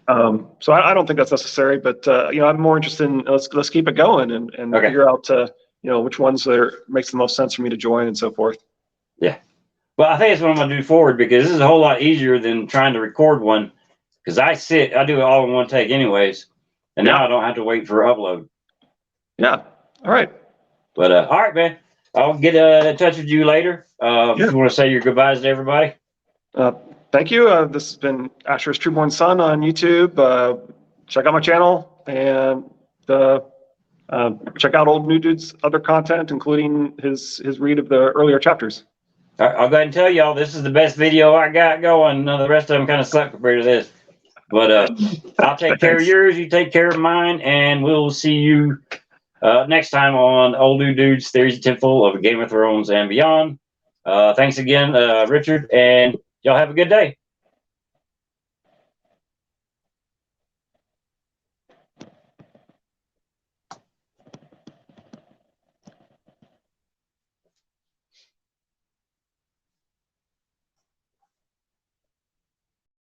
So I don't think that's necessary, but I'm more interested in let's keep it going and Okay. figure out which ones that makes the most sense for me to join and so forth. Yeah. Well, I think that's what I'm gonna do forward, because this is a whole lot easier than trying to record one. Because I do it all in one take anyways, and now I don't have to wait for upload. Yeah. All right. But all right, man. I'll get in touch with you later. If you want to say your goodbyes to everybody. Thank you. This has been Asher's Trueborn Son on YouTube. Check out my channel and check out Old New Dude's other content, including his read of the earlier chapters. All right, I'll go ahead and tell y'all this is the best video I got going. The rest of them kind of suck compared to this. But I'll take care of yours. You take care of mine, and we'll see you next time on Old New Dude's Theories Temple of Game of Thrones and Beyond. Thanks again, Richard, and y'all have a good day.